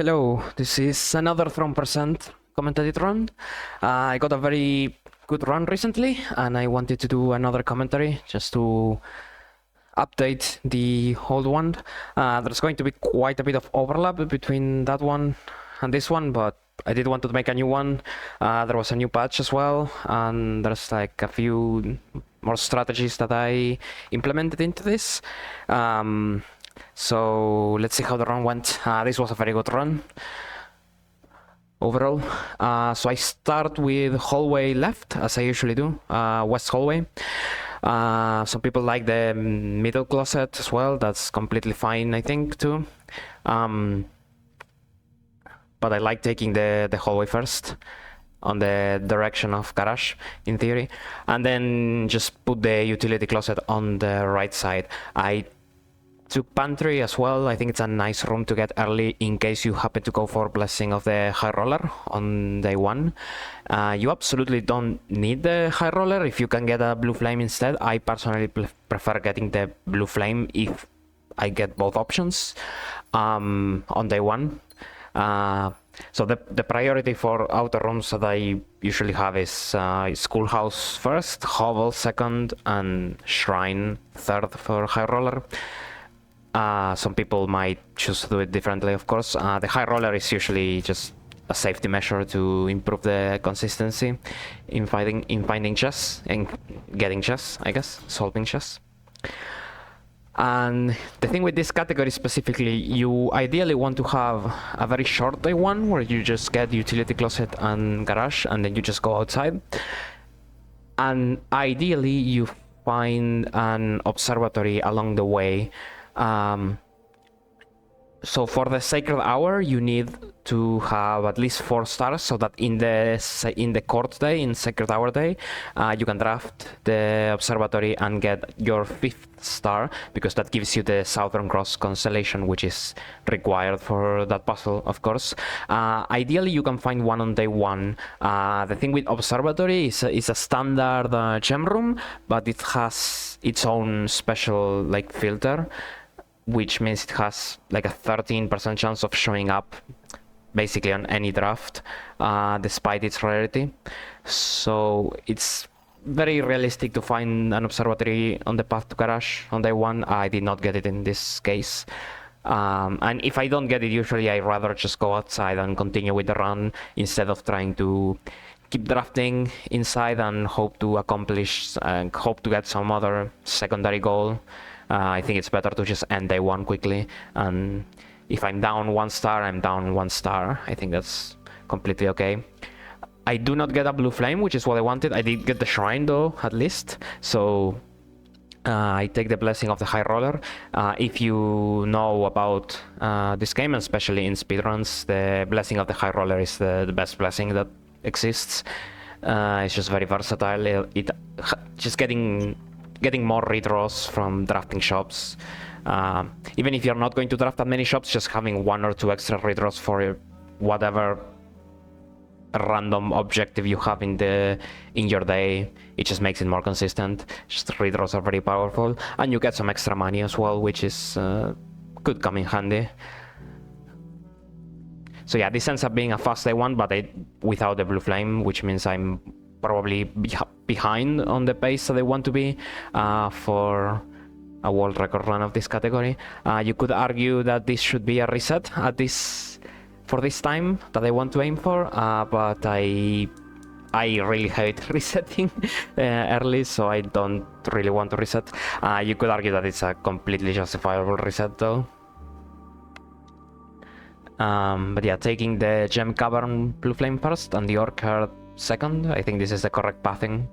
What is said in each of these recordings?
Hello, this is another Throne Percent commentated run. I got a very good run recently, and I wanted to do another commentary just to update the old one. There's going to be quite a bit of overlap between that one and this one, but I did want to make a new one. There was a new patch as well, and there's like a few more strategies that I implemented into this. So let's see how the run went. This was a very good run overall. So I start with hallway left, as I usually do, west hallway. Some people like the middle closet as well. That's completely fine, I think, too. But I like taking the hallway first on the direction of garage, in theory, and then just put the utility closet on the right side. I took pantry as well. I think it's a nice room to get early in case you happen to go for blessing of the high roller on day one. You absolutely don't need the high roller if you can get a blue flame instead. I personally prefer getting the blue flame if I get both options on day one. So the priority for outer rooms that I usually have is schoolhouse first, hovel second, and shrine third for high roller. Some people might choose to do it differently, of course. The high roller is usually just a safety measure to improve the consistency in finding chests and getting chests, I guess, solving chests. And the thing with this category specifically, you ideally want to have a very short day one where you just get utility closet and garage and then you just go outside. And ideally you find an observatory along the way. So for the sacred hour, you need to have at least 4 stars, so that in the court day, in sacred hour day, you can draft the observatory and get your 5th star, because that gives you the Southern Cross constellation, which is required for that puzzle, of course. Ideally, you can find one on day 1. The thing with observatory is a standard gem room, but it has its own special like filter, which means it has like a 13% chance of showing up basically on any draft, despite its rarity. So it's very realistic to find an observatory on the path to garage on day 1. I did not get it in this case. And if I don't get it, usually I rather just go outside and continue with the run instead of trying to keep drafting inside and hope to accomplish and hope to get some other secondary goal. I think it's better to just end day 1 quickly, and if I'm down 1 star, I'm down 1 star. I think that's completely okay. I do not get a blue flame, which is what I wanted. I did get the shrine though, at least, so I take the blessing of the high roller. If you know about this game, especially in speedruns, the blessing of the high roller is the best blessing that exists. It's just very versatile. It just getting more redraws from drafting shops. Even if you're not going to draft that many shops, just having 1 or 2 extra redraws for whatever random objective you have in your day, it just makes it more consistent. Just redraws are very powerful, and you get some extra money as well, which is could come in handy. So yeah, this ends up being a fast day 1, but without the blue flame, which means I'm probably behind on the pace that I want to be for a world record run of this category. You could argue that this should be a reset for this time that I want to aim for, but I really hate resetting early, so I don't really want to reset. You could argue that it's a completely justifiable reset though. But yeah, taking the gem cavern blue flame first and the orchard second, I think this is the correct pathing.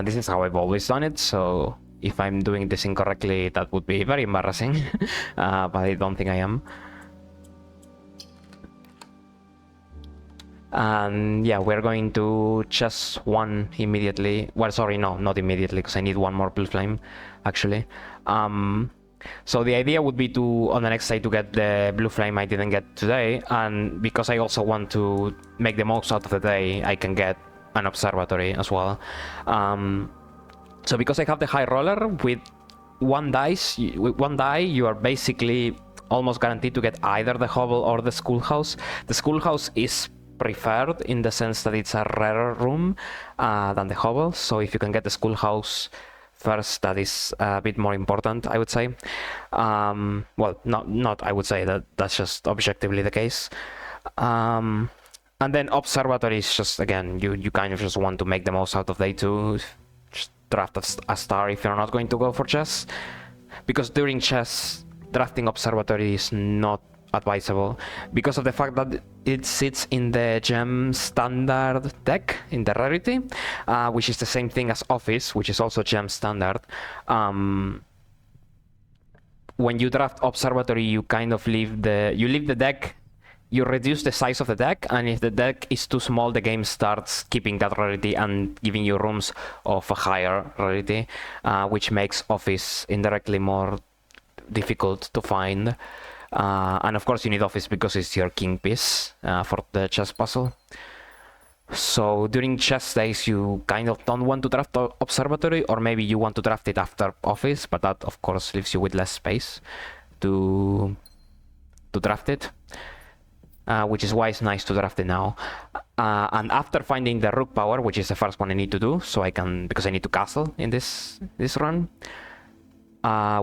This is how I've always done it, so if I'm doing this incorrectly, that would be very embarrassing. But I don't think I am. And yeah, we're going to chest 1 immediately. Well, sorry, no, not immediately, because I need 1 more blue flame, actually. So the idea would be to, on the next day, to get the blue flame I didn't get today, and because I also want to make the most out of the day, I can get an observatory as well. So because I have the high roller, with 1 die, you are basically almost guaranteed to get either the hovel or the schoolhouse. The schoolhouse is preferred in the sense that it's a rarer room than the hovel, so if you can get the schoolhouse first, that is a bit more important, I would say. Well, not I would say, that's just objectively the case. And then observatory is just, again, you kind of just want to make the most out of day 2. Just draft a star if you're not going to go for chess, because during chess drafting observatory is not advisable because of the fact that it sits in the gem standard deck in the rarity, which is the same thing as office, which is also gem standard. When you draft observatory, you kind of leave the deck, you reduce the size of the deck, and if the deck is too small, the game starts keeping that rarity and giving you rooms of a higher rarity, which makes office indirectly more difficult to find. And of course you need office because it's your king piece for the chess puzzle. So during chess days you kind of don't want to draft observatory, or maybe you want to draft it after office, but that of course leaves you with less space to draft it, which is why it's nice to draft it now. And after finding the rook power, which is the first one I need to do, because I need to castle in this run.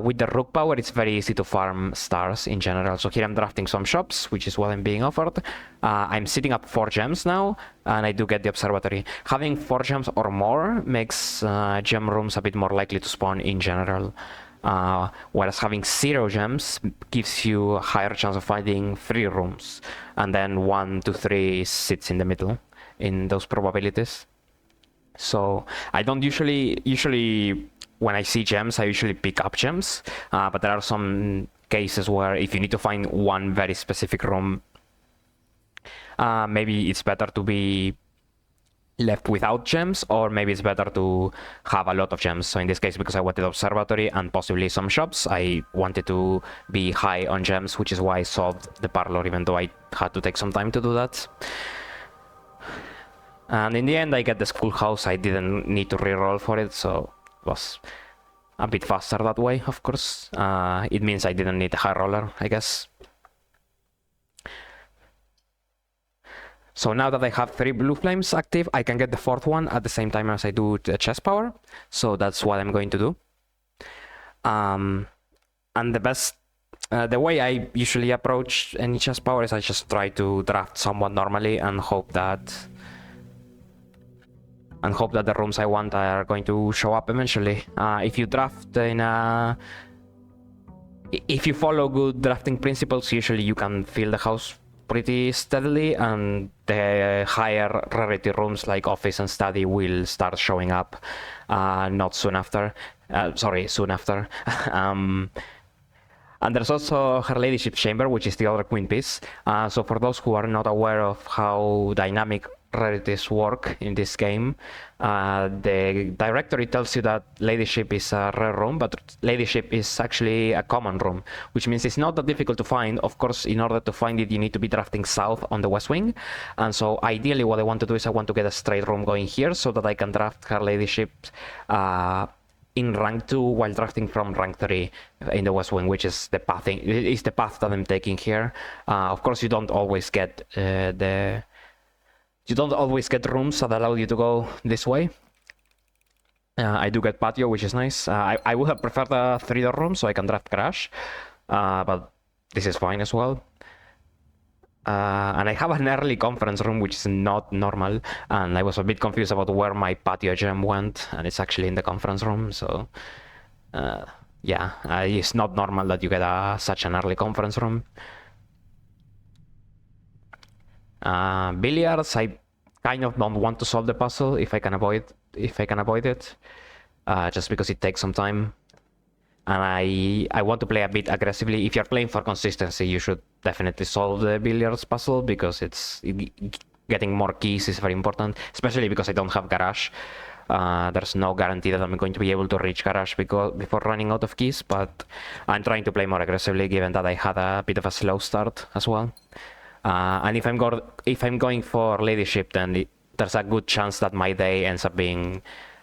With the rook power, it's very easy to farm stars in general. So here I'm drafting some shops, which is what I'm being offered. I'm setting up 4 gems now, and I do get the observatory. Having 4 gems or more makes gem rooms a bit more likely to spawn in general. Whereas having 0 gems gives you a higher chance of finding 3 rooms. And then 1 to 3 sits in the middle in those probabilities. So I don't usually when I see gems, I usually pick up gems, but there are some cases where if you need to find one very specific room, maybe it's better to be left without gems, or maybe it's better to have a lot of gems. So in this case, because I wanted observatory and possibly some shops, I wanted to be high on gems, which is why I solved the parlor, even though I had to take some time to do that. And in the end, I get the schoolhouse. I didn't need to reroll for it, so it was a bit faster that way, of course. It means I didn't need a high roller, I guess. So now that I have 3 blue flames active, I can get the 4th one at the same time as I do the chess power. So that's what I'm going to do. And the way I usually approach any chess power is I just try to draft somewhat normally and hope that the rooms I want are going to show up eventually. If you draft if you follow good drafting principles, usually you can fill the house pretty steadily, and the higher rarity rooms like office and study will start showing up not soon after. Soon after. And there's also her ladyship chamber, which is the other queen piece. So for those who are not aware of how dynamic rarities work in this game, the directory tells you that ladyship is a rare room, but ladyship is actually a common room, which means it's not that difficult to find. Of course, in order to find it, you need to be drafting south on the west wing. And so ideally what I want to do is I want to get a straight room going here so that I can draft her ladyship in rank 2 while drafting from rank 3 in the west wing, which is the path that I'm taking here. Of course, you don't always get rooms that allow you to go this way. I do get patio, which is nice. I would have preferred a 3-door room so I can draft garage, but this is fine as well. And I have an early conference room, which is not normal, and I was a bit confused about where my patio gem went, and it's actually in the conference room. So yeah, it's not normal that you get such an early conference room. Billiards, I kind of don't want to solve the puzzle if I can avoid it, just because it takes some time. And I want to play a bit aggressively. If you're playing for consistency, you should definitely solve the billiards puzzle, because getting more keys is very important, especially because I don't have garage. There's no guarantee that I'm going to be able to reach garage before running out of keys, but I'm trying to play more aggressively given that I had a bit of a slow start as well. And if I'm going for ladyship, then there's a good chance that my day ends up being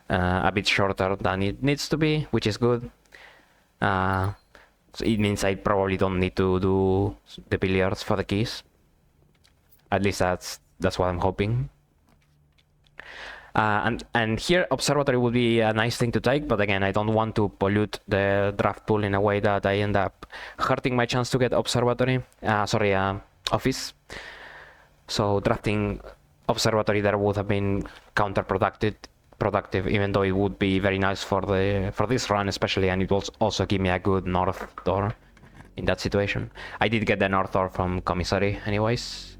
a bit shorter than it needs to be, which is good. So it means I probably don't need to do the billiards for the keys. At least that's what I'm hoping. And here observatory would be a nice thing to take, but again, I don't want to pollute the draft pool in a way that I end up hurting my chance to get observatory. Office. So drafting observatory there would have been productive, even though it would be very nice for this run especially, and it will also give me a good north door in that situation. I did get the north door from commissary anyways.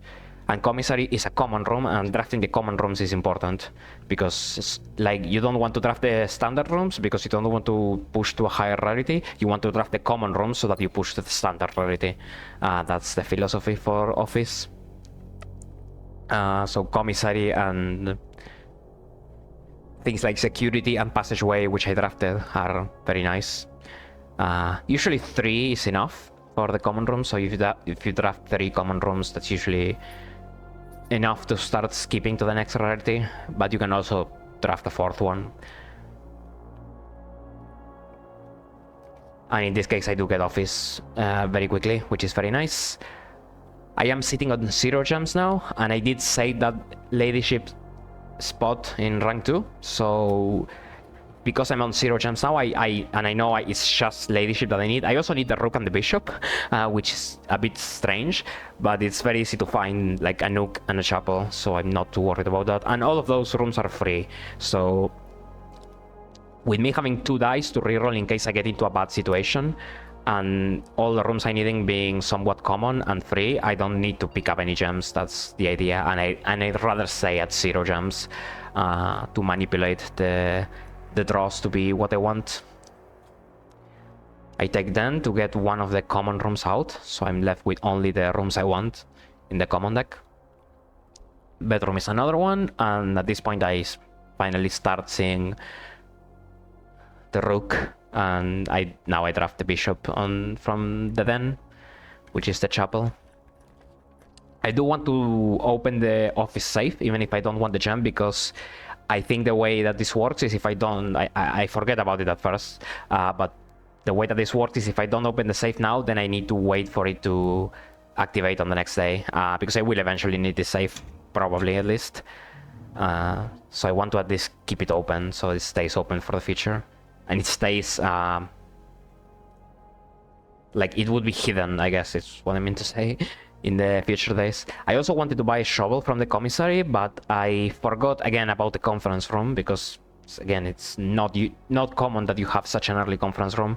And commissary is a common room, and drafting the common rooms is important because like you don't want to draft the standard rooms because you don't want to push to a higher rarity. You want to draft the common rooms so that you push to the standard rarity. That's the philosophy for office. So commissary and things like security and passageway, which I drafted, are very nice. Usually 3 is enough for the common room. So if you draft 3 common rooms, that's usually enough to start skipping to the next rarity, but you can also draft a 4th one. And in this case I do get office very quickly, which is very nice. I am sitting on 0 gems now, and I did save that ladyship spot in rank 2, so because I'm on 0 gems now, I know it's just ladyship that I need. I also need the rook and the bishop, which is a bit strange, but it's very easy to find like a nook and a chapel, so I'm not too worried about that. And all of those rooms are free, so with me having 2 dice to reroll in case I get into a bad situation, and all the rooms I needing being somewhat common and free, I don't need to pick up any gems. That's the idea, and I'd rather stay at 0 gems to manipulate the draws to be what I want. I take then to get one of the common rooms out, so I'm left with only the rooms I want in the common deck. Bedroom is another one, and at this point I finally start seeing the rook, and now I draft the bishop from the den, which is the chapel. I do want to open the office safe, even if I don't want the gem, because I think the way that this works is if I don't, I forget about it at first, but the way that this works is if I don't open the safe now, then I need to wait for it to activate on the next day, because I will eventually need this safe, probably at least. So I want to at least keep it open, so it stays open for the future. And it stays, like it would be hidden, I guess is what I mean to say, in the future days. I also wanted to buy a shovel from the commissary, but I forgot again about the conference room, because again it's not common that you have such an early conference room,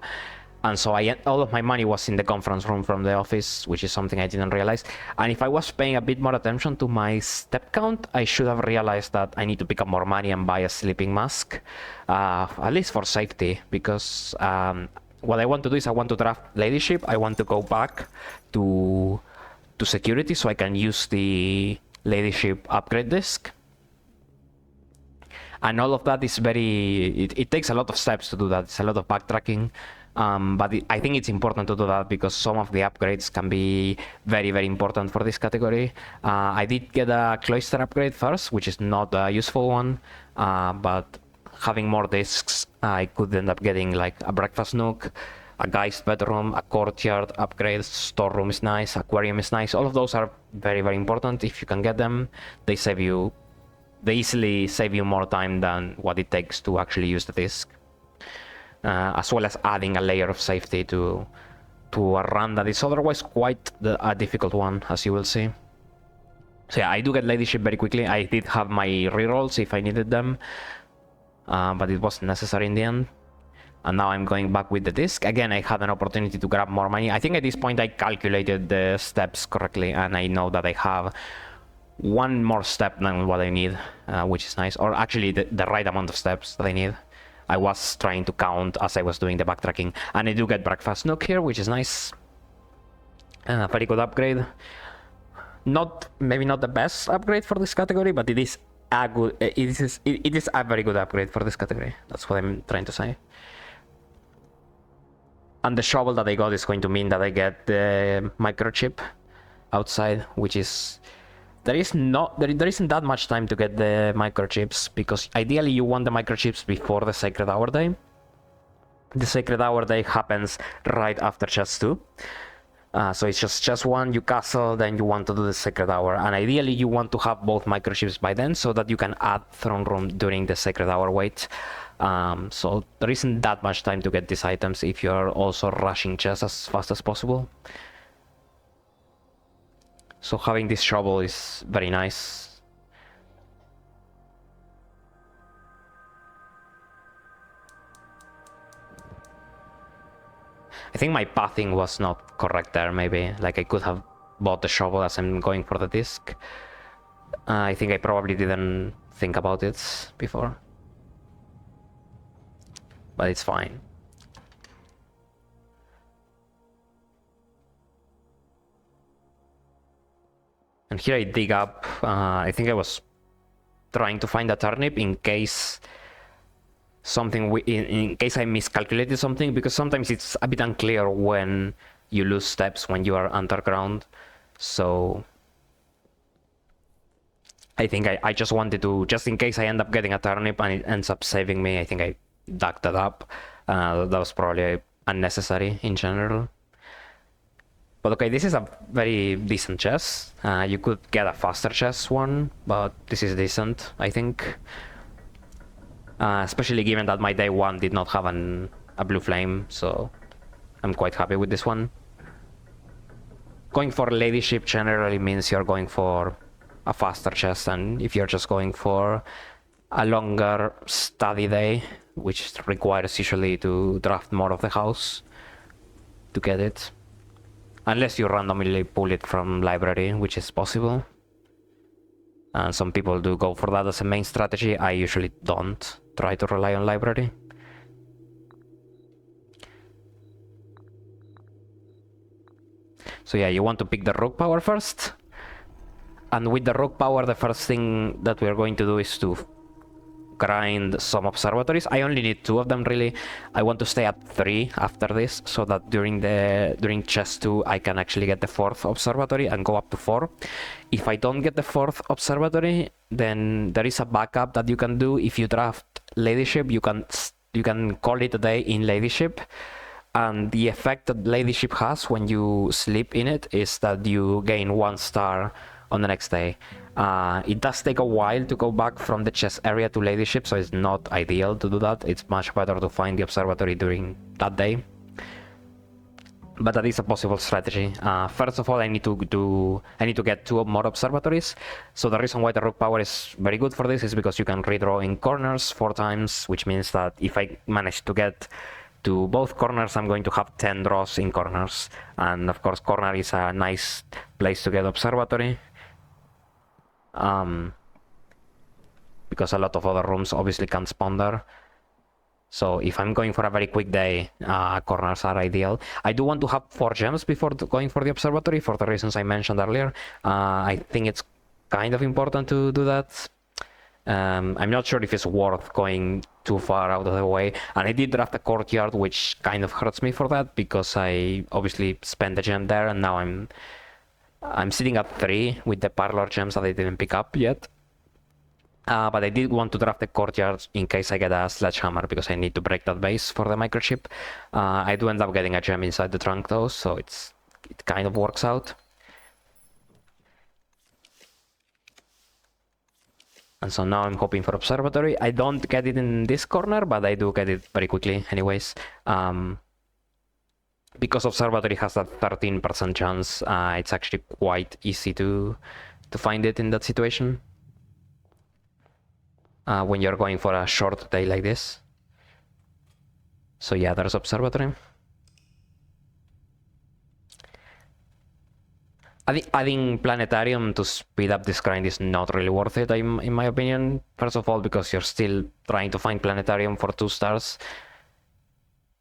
and so all of my money was in the conference room from the office, which is something I didn't realize. And if I was paying a bit more attention to my step count, I should have realized that I need to pick up more money and buy a sleeping mask, at least for safety, because what I want to do is I want to draft ladyship. I want to go back to security so I can use the ladyship upgrade disc, and all of that is it takes a lot of steps to do that. It's a lot of backtracking, but I think it's important to do that because some of the upgrades can be very, very important for this category. I did get a cloister upgrade first, which is not a useful one, but having more discs, I could end up getting like a breakfast nook, a guest bedroom, a courtyard upgrade, storeroom is nice, aquarium is nice. All of those are very, very important. If you can get them, they easily save you more time than what it takes to actually use the disc, as well as adding a layer of safety to a run that is otherwise quite a difficult one, as you will see. So yeah, I do get ladyship very quickly. I did have my rerolls if I needed them, but it wasn't necessary in the end. And now I'm going back with the disc. Again, I had an opportunity to grab more money. I think at this point I calculated the steps correctly, and I know that I have one more step than what I need, which is nice. Or actually the right amount of steps that I need. I was trying to count as I was doing the backtracking. And I do get breakfast nook here, which is nice. Very good upgrade. Maybe not the best upgrade for this category, but it is a very good upgrade for this category. That's what I'm trying to say. And the shovel that I got is going to mean that I get the microchip outside, which is there isn't that much time to get the microchips, because ideally you want the microchips before the Sacred Hour Day. The Sacred Hour Day happens right after chess 2. So it's just chess 1, you castle, then you want to do the Sacred Hour. And ideally you want to have both microchips by then so that you can add Throne Room during the Sacred Hour wait. So there isn't that much time to get these items if you're also rushing chess as fast as possible. So having this shovel is very nice. I think my pathing was not correct there, maybe. Like I could have bought the shovel as I'm going for the disc. I think I probably didn't think about it before. But it's fine. And here I dig up, I think I was trying to find a turnip in case something, in case I miscalculated something, because sometimes it's a bit unclear when you lose steps when you are underground. So I think I just wanted to, just in case I end up getting a turnip and it ends up saving me, I think I dug that up. That was probably unnecessary in general. But okay, this is a very decent chess. You could get a faster chess one, but this is decent, I think. Especially given that my day 1 did not have a blue flame, so I'm quite happy with this one. Going for ladyship generally means you're going for a faster chess, and if you're just going for a longer study day, which requires usually to draft more of the house to get it. Unless you randomly pull it from library, which is possible. And some people do go for that as a main strategy. I usually don't try to rely on library. So yeah, you want to pick the rook power first. And with the rook power, the first thing that we're going to do is to grind some observatories. I only need 2 of them really. I want to stay at 3 after this, so that during chess 2 I can actually get the 4th observatory and go up to 4. If I don't get the 4th observatory, then there is a backup that you can do. If you draft ladyship, you can call it a day in ladyship, and the effect that ladyship has when you sleep in it is that you gain 1 star on the next day. It does take a while to go back from the chess area to ladyship, so it's not ideal to do that. It's much better to find the observatory during that day. But that is a possible strategy. First of all, I need to get 2 more observatories. So the reason why the rook power is very good for this is because you can redraw in corners 4 times, which means that if I manage to get to both corners, I'm going to have 10 draws in corners. And of course, corner is a nice place to get observatory. Because a lot of other rooms obviously can't spawn there. So if I'm going for a very quick day, corners are ideal. I do want to have 4 gems before going for the observatory for the reasons I mentioned earlier. I think it's kind of important to do that. I'm not sure if it's worth going too far out of the way. And I did draft a courtyard, which kind of hurts me for that, because I obviously spent the gem there, and now I'm sitting at 3 with the parlor gems that I didn't pick up yet. But I did want to draft the courtyard in case I get a sledgehammer, because I need to break that base for the microchip. I do end up getting a gem inside the trunk though, so it kind of works out. And so now I'm hoping for observatory. I don't get it in this corner, but I do get it very quickly anyways. Because observatory has that 13% chance, it's actually quite easy to find it in that situation. When you're going for a short day like this. So yeah, there's observatory. I think adding planetarium to speed up this grind is not really worth it, in my opinion. First of all, because you're still trying to find planetarium for 2 stars.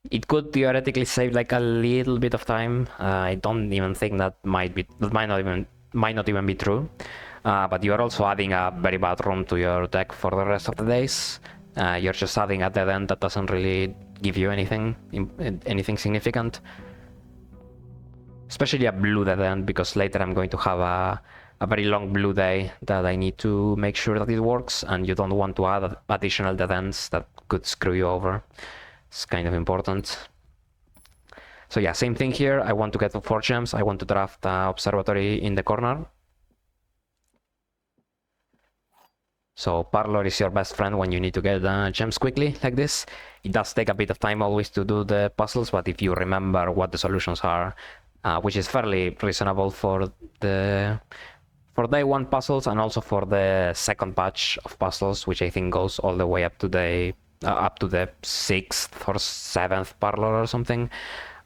It could theoretically save like a little bit of time. I don't even think that might not even be true. But you are also adding a very bad room to your deck for the rest of the days. You're just adding a dead end that doesn't really give you anything significant. Especially a blue dead end, because later I'm going to have a very long blue day that I need to make sure that it works, and you don't want to add additional dead ends that could screw you over. It's kind of important. So yeah, same thing here. I want to get 4 gems. I want to draft Observatory in the corner. So Parlor is your best friend when you need to get gems quickly like this. It does take a bit of time always to do the puzzles, but if you remember what the solutions are, which is fairly reasonable for day 1 puzzles and also for the second batch of puzzles, which I think goes all the way up to the 6th or 7th Parlor or something.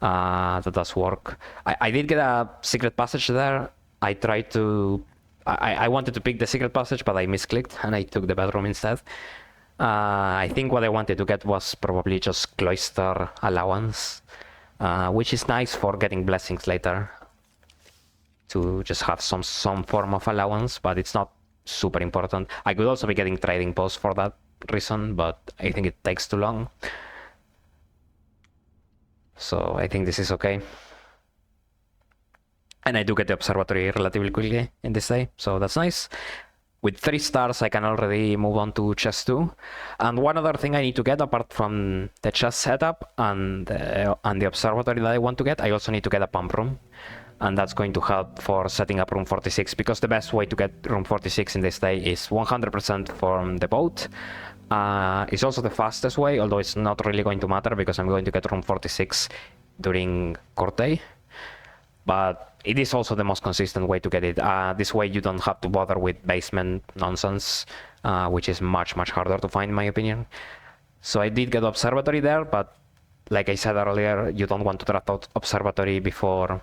That does work. I did get a secret passage there. I wanted to pick the secret passage, but I misclicked and I took the bedroom instead. I think what I wanted to get was probably just cloister allowance, which is nice for getting blessings later. To just have some form of allowance, but it's not super important. I could also be getting trading posts for that reason, but I think it takes too long. So I think this is okay. And I do get the observatory relatively quickly in this day, so that's nice. With 3 stars, I can already move on to chest 2. And one other thing I need to get, apart from the chest setup and the observatory that I want to get, I also need to get a pump room. And that's going to help for setting up room 46, because the best way to get room 46 in this day is 100% from the boat. It's also the fastest way, although it's not really going to matter because I'm going to get room 46 during court day. But it is also the most consistent way to get it. This way you don't have to bother with basement nonsense, which is much harder to find in my opinion. So I did get observatory there, but like I said earlier, you don't want to draft out observatory before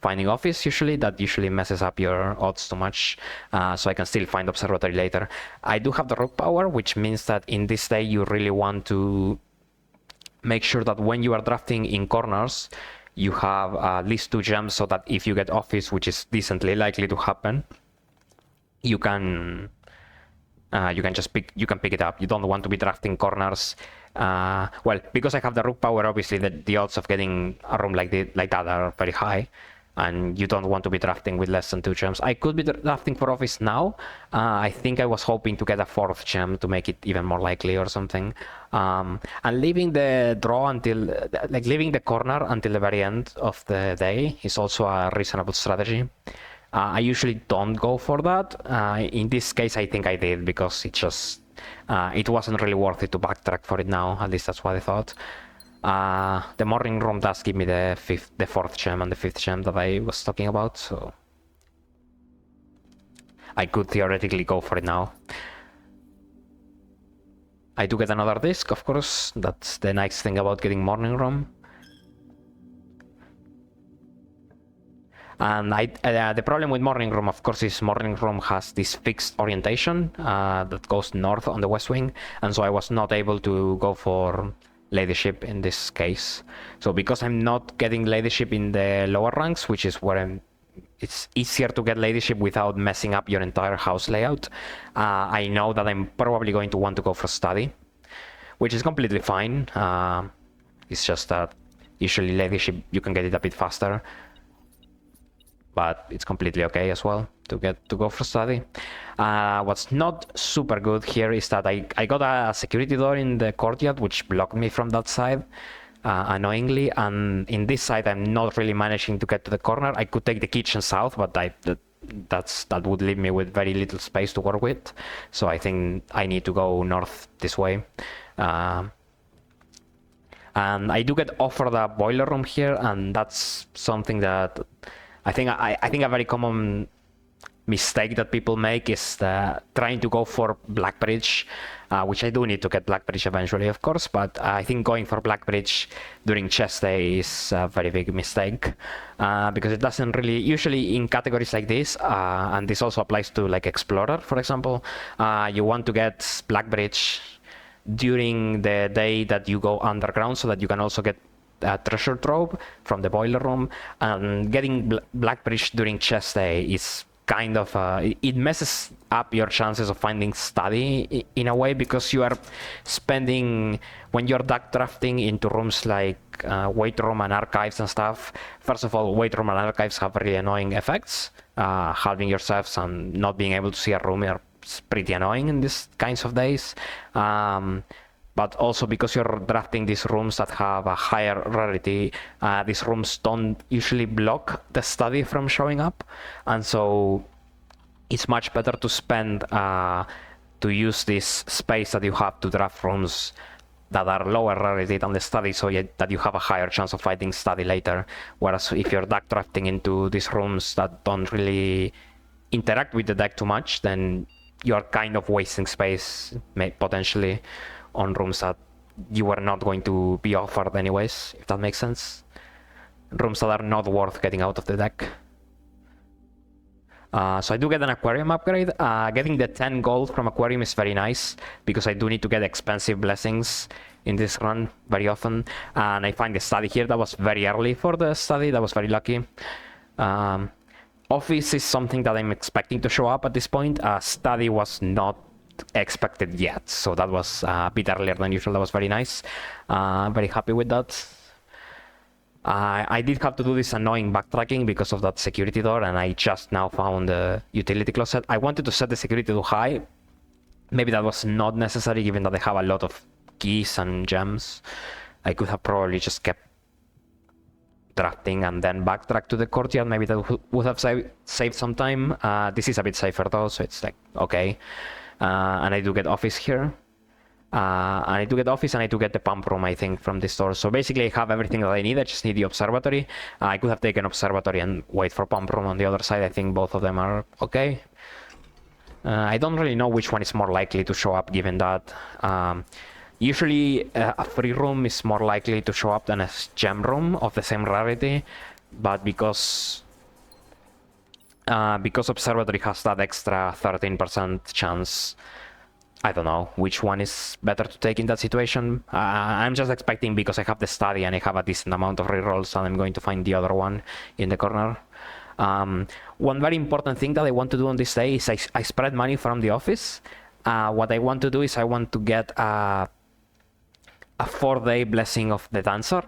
finding office usually. That usually messes up your odds too much, so I can still find observatory later. I do have the rook power, which means that in this day you really want to make sure that when you are drafting in corners, you have at least 2 gems, so that if you get office, which is decently likely to happen, you can pick it up. You don't want to be drafting corners. Well, because I have the rook power, obviously the odds of getting a room like that are very high, and you don't want to be drafting with less than 2 gems. I could be drafting for office now. I think I was hoping to get a 4th gem to make it even more likely or something. And leaving the draw leaving the corner until the very end of the day is also a reasonable strategy. I usually don't go for that. In this case, I think I did, because it wasn't really worth it to backtrack for it now. At least that's what I thought. The morning room does give me the 4th gem and the 5th gem that I was talking about, so I could theoretically go for it now. I do get another disc, of course. That's the nice thing about getting morning room. And the problem with morning room, of course, is morning room has this fixed orientation that goes north on the west wing, and so I was not able to go for ladyship in this case. So because I'm not getting ladyship in the lower ranks, which is where it's easier to get ladyship without messing up your entire house layout, I know that I'm probably going to want to go for study, which is completely fine. It's just that usually ladyship you can get it a bit faster, but it's completely okay as well to go for study. What's not super good here is that I got a security door in the courtyard which blocked me from that side, annoyingly, and in this side I'm not really managing to get to the corner. I could take the kitchen south, but that would leave me with very little space to work with, so I think I need to go north this way. And I do get offered a boiler room here, and that's something that I think a very common mistake that people make is trying to go for Blackbridge, which I do need to get Blackbridge eventually, of course, but I think going for Blackbridge during chess day is a very big mistake, because it doesn't really, usually in categories like this, and this also applies to like Explorer, for example, you want to get Blackbridge during the day that you go underground, so that you can also get treasure trove from the boiler room. And getting Blackbridge during chess day is kind of it messes up your chances of finding study in a way, because you are spending, when you're duck drafting into rooms like weight room and archives and stuff. First of all, weight room and archives have really annoying effects. Halving yourselves and not being able to see a room are pretty annoying in these kinds of days. but also because you're drafting these rooms that have a higher rarity, these rooms don't usually block the study from showing up, and so it's much better to spend to use this space that you have to draft rooms that are lower rarity than the study, so that you have a higher chance of fighting study later. Whereas if you're deck drafting into these rooms that don't really interact with the deck too much, then you're kind of wasting space potentially on rooms that you were not going to be offered anyways, if that makes sense. Rooms that are not worth getting out of the deck. So I do get an aquarium upgrade. Getting the 10 gold from aquarium is very nice because I do need to get expensive blessings in this run very often. And I find the study here that was very early for the study. That was very lucky. Office is something that I'm expecting to show up at this point. Study was not expected yet, so that was a bit earlier than usual. That was very nice. Very happy with that. I did have to do this annoying backtracking because of that security door, and I just now found the utility closet. I wanted to set the security to high. Maybe that was not necessary given that I have a lot of keys and gems. I could have probably just kept drafting and then backtrack to the courtyard. Maybe that would have saved some time. This is a bit safer though, so it's like, okay. And I do get office here. And I do get office and I do get the pump room, I think, from this store. So basically I have everything that I need. I just need the observatory. I could have taken observatory and wait for pump room on the other side. I think both of them are okay. I don't really know which one is more likely to show up given that usually a free room is more likely to show up than a gem room of the same rarity, but because observatory has that extra 13% chance, I don't know which one is better to take in that situation. I'm just expecting, because I have the study and I have a decent amount of rerolls, and I'm going to find the other one in the corner. One very important thing that I want to do on this day is I spread money from the office. What I want to do is I want to get a 4-day blessing of the dancer.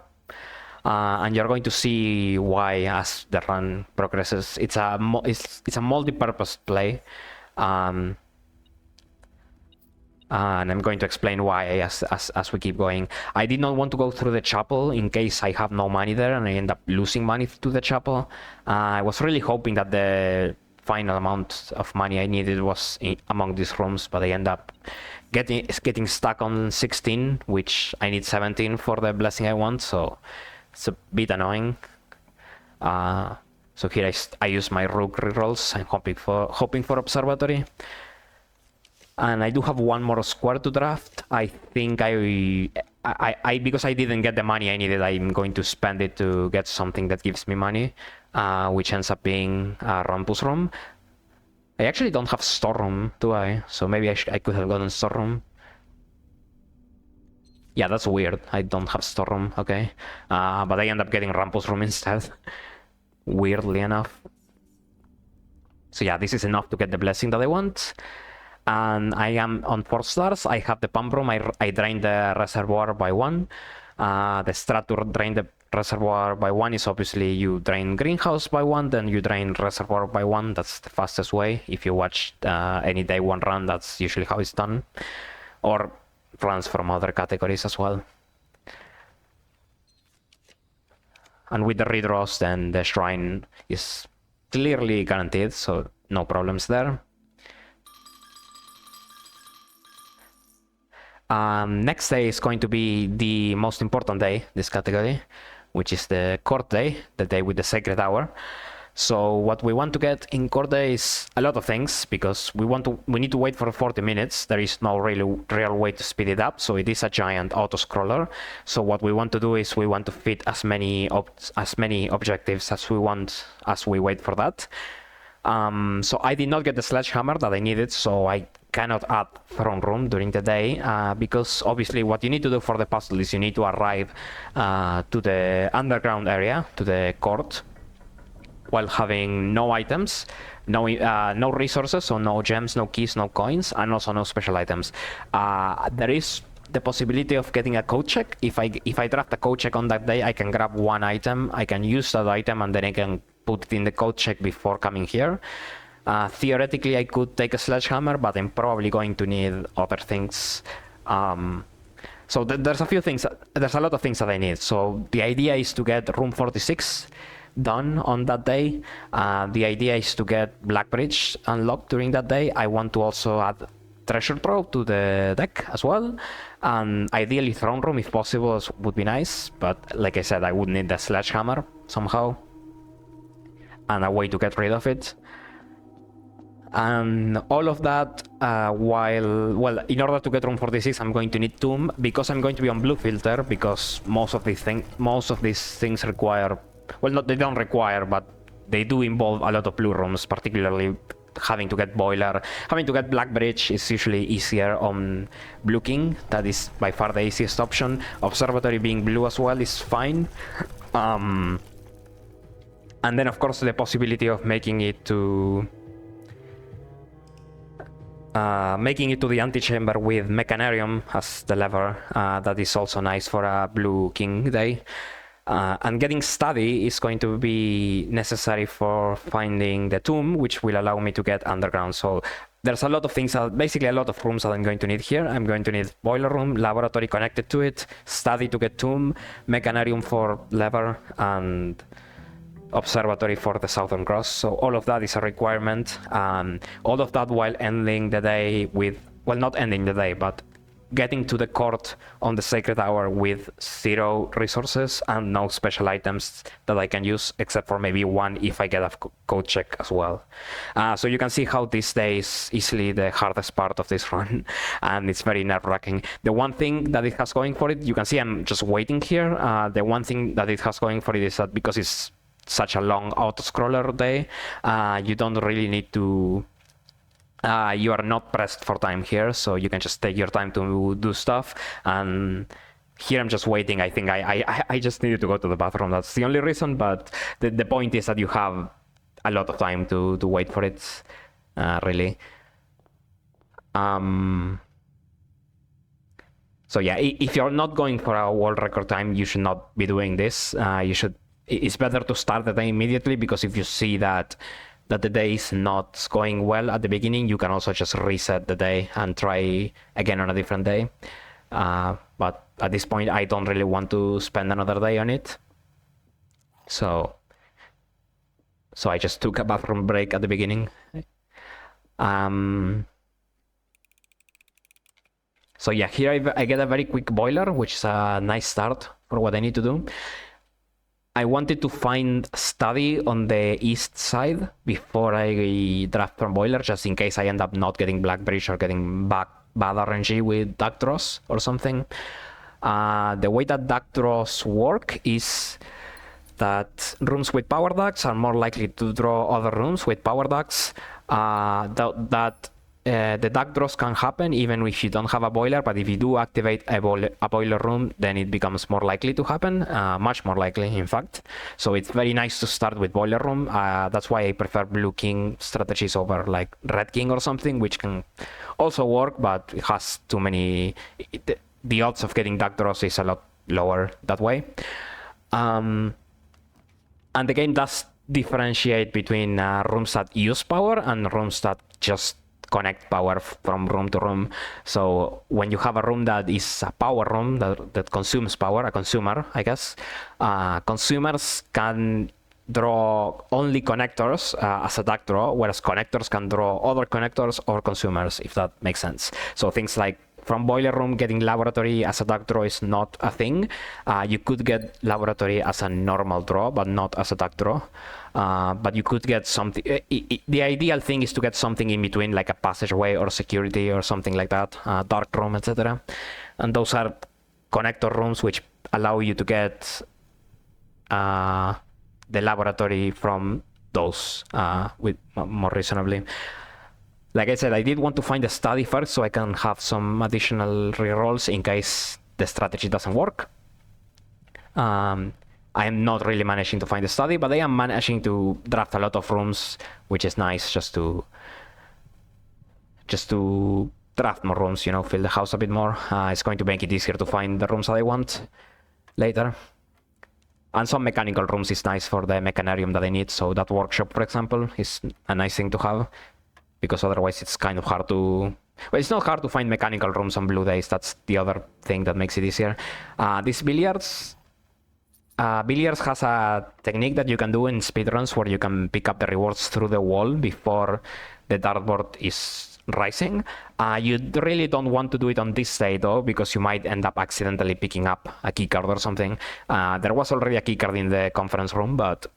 And you're going to see why as the run progresses. It's a multi-purpose play. And I'm going to explain why as we keep going. I did not want to go through the chapel in case I have no money there and I end up losing money to the chapel. I was really hoping that the final amount of money I needed was among these rooms, but I end up getting stuck on 16, which I need 17 for the blessing I want, so it's a bit annoying. So here I use my rook rerolls. I'm hoping for observatory. And I do have one more square to draft. I think because I didn't get the money I needed, I'm going to spend it to get something that gives me money, which ends up being a Rumpus room. I actually don't have storeroom, do I? So maybe I could have gotten storeroom. Yeah, that's weird. I don't have storeroom, okay. But I end up getting Rumpus room instead, weirdly enough. So yeah, this is enough to get the blessing that I want. And I am on 4 stars. I have the pump room. I drain the reservoir by 1. The strat to drain the reservoir by 1 is obviously you drain greenhouse by 1, then you drain reservoir by 1. That's the fastest way. If you watch any day 1 run, that's usually how it's done. Or runs from other categories as well. And with the redraws, then the shrine is clearly guaranteed, so no problems there. Next day is going to be the most important day, this category, which is the court day, the day with the sacred hour. So what we want to get in court day is a lot of things, because we need to wait for 40 minutes. There is no real way to speed it up, so it is a giant auto scroller. So what we want to do is we want to fit as many objectives as we want as we wait for that. So I did not get the sledgehammer that I needed, so I cannot add throne room during the day, because obviously what you need to do for the puzzle is you need to arrive to the underground area, to the court, while having no items, no resources, so no gems, no keys, no coins, and also no special items. There is the possibility of getting a code check. If I draft a code check on that day, I can grab one item, I can use that item, and then I can put it in the code check before coming here. Theoretically, I could take a sledgehammer, but I'm probably going to need other things. So there's a few things, there's a lot of things that I need. So the idea is to get room 46 done on that day. The idea is to get Blackbridge unlocked during that day. I want to also add treasure trove to the deck as well. And ideally throne room if possible would be nice. But like I said, I would need the sledgehammer somehow. And a way to get rid of it. And all of that well, in order to get room 46, I'm going to need tomb, because I'm going to be on blue filter, because most of these things require, well, not they don't require, but they do involve a lot of blue rooms, particularly having to get boiler. Having to get Blackbridge is usually easier on blue king. That is by far the easiest option. Observatory being blue as well is fine. And then of course the possibility of making it to the antechamber with Mechanarium as the lever. That is also nice for a blue king day. And getting study is going to be necessary for finding the tomb, which will allow me to get underground. So there's a lot of things, basically a lot of rooms that I'm going to need here. I'm going to need boiler room, laboratory connected to it, study to get tomb, Mechanarium for lever, and observatory for the Southern Cross. So all of that is a requirement. All of that while ending the day with, well, not ending the day, but getting to the court on the Sacred Hour with 0 resources and no special items that I can use, except for maybe one if I get a code check as well. So you can see how this day is easily the hardest part of this run, and it's very nerve-wracking. The one thing that it has going for it, you can see I'm just waiting here. The one thing that it has going for it is that because it's such a long auto-scroller day, you don't really need to you are not pressed for time here, so you can just take your time to do stuff. And here I'm just waiting. I think I just needed to go to the bathroom. That's the only reason, but the point is that you have a lot of time to wait for it, really. So yeah, if you're not going for a world record time, you should not be doing this. It's better to start the day immediately, because if you see that the day is not going well at the beginning, you can also just reset the day and try again on a different day. But at this point, I don't really want to spend another day on it. So I just took a bathroom break at the beginning. So yeah, here I get a very quick boiler, which is a nice start for what I need to do. I wanted to find study on the east side before I draft from boiler, just in case I end up not getting Blackbridge or getting bad RNG with duck draws or something. The way that duck draws work is that rooms with power ducts are more likely to draw other rooms with power ducts. The duck draws can happen even if you don't have a boiler, but if you do activate a boiler room, then it becomes more likely to happen, much more likely, in fact. So it's very nice to start with boiler room. That's why I prefer blue king strategies over like red king or something, which can also work, but it has too many. The odds of getting duck draws is a lot lower that way. And the game does differentiate between rooms that use power and rooms that just connect power from room to room. So when you have a room that is a power room that consumes power, a consumer, I guess, consumers can draw only connectors as a duck draw, whereas connectors can draw other connectors or consumers, if that makes sense. So things like from boiler room, getting laboratory as a duck draw is not a thing. You could get laboratory as a normal draw, but not as a duck draw. But you could get something. The ideal thing is to get something in between, like a passageway or security or something like that, dark room, etc. And those are connector rooms which allow you to get the laboratory from those with more reasonably. Like I said, I did want to find a study first so I can have some additional rerolls in case the strategy doesn't work. I am not really managing to find a study, but I am managing to draft a lot of rooms, which is nice just to draft more rooms, fill the house a bit more. It's going to make it easier to find the rooms that I want later. And some mechanical rooms is nice for the Mechanarium that I need. So that workshop, for example, is a nice thing to have, because otherwise it's kind of hard to But it's not hard to find mechanical rooms on blue days. That's the other thing that makes it easier. This billiards has a technique that you can do in speedruns where you can pick up the rewards through the wall before the dartboard is rising. You really don't want to do it on this day though, because you might end up accidentally picking up a keycard or something. There was already a keycard in the conference room, but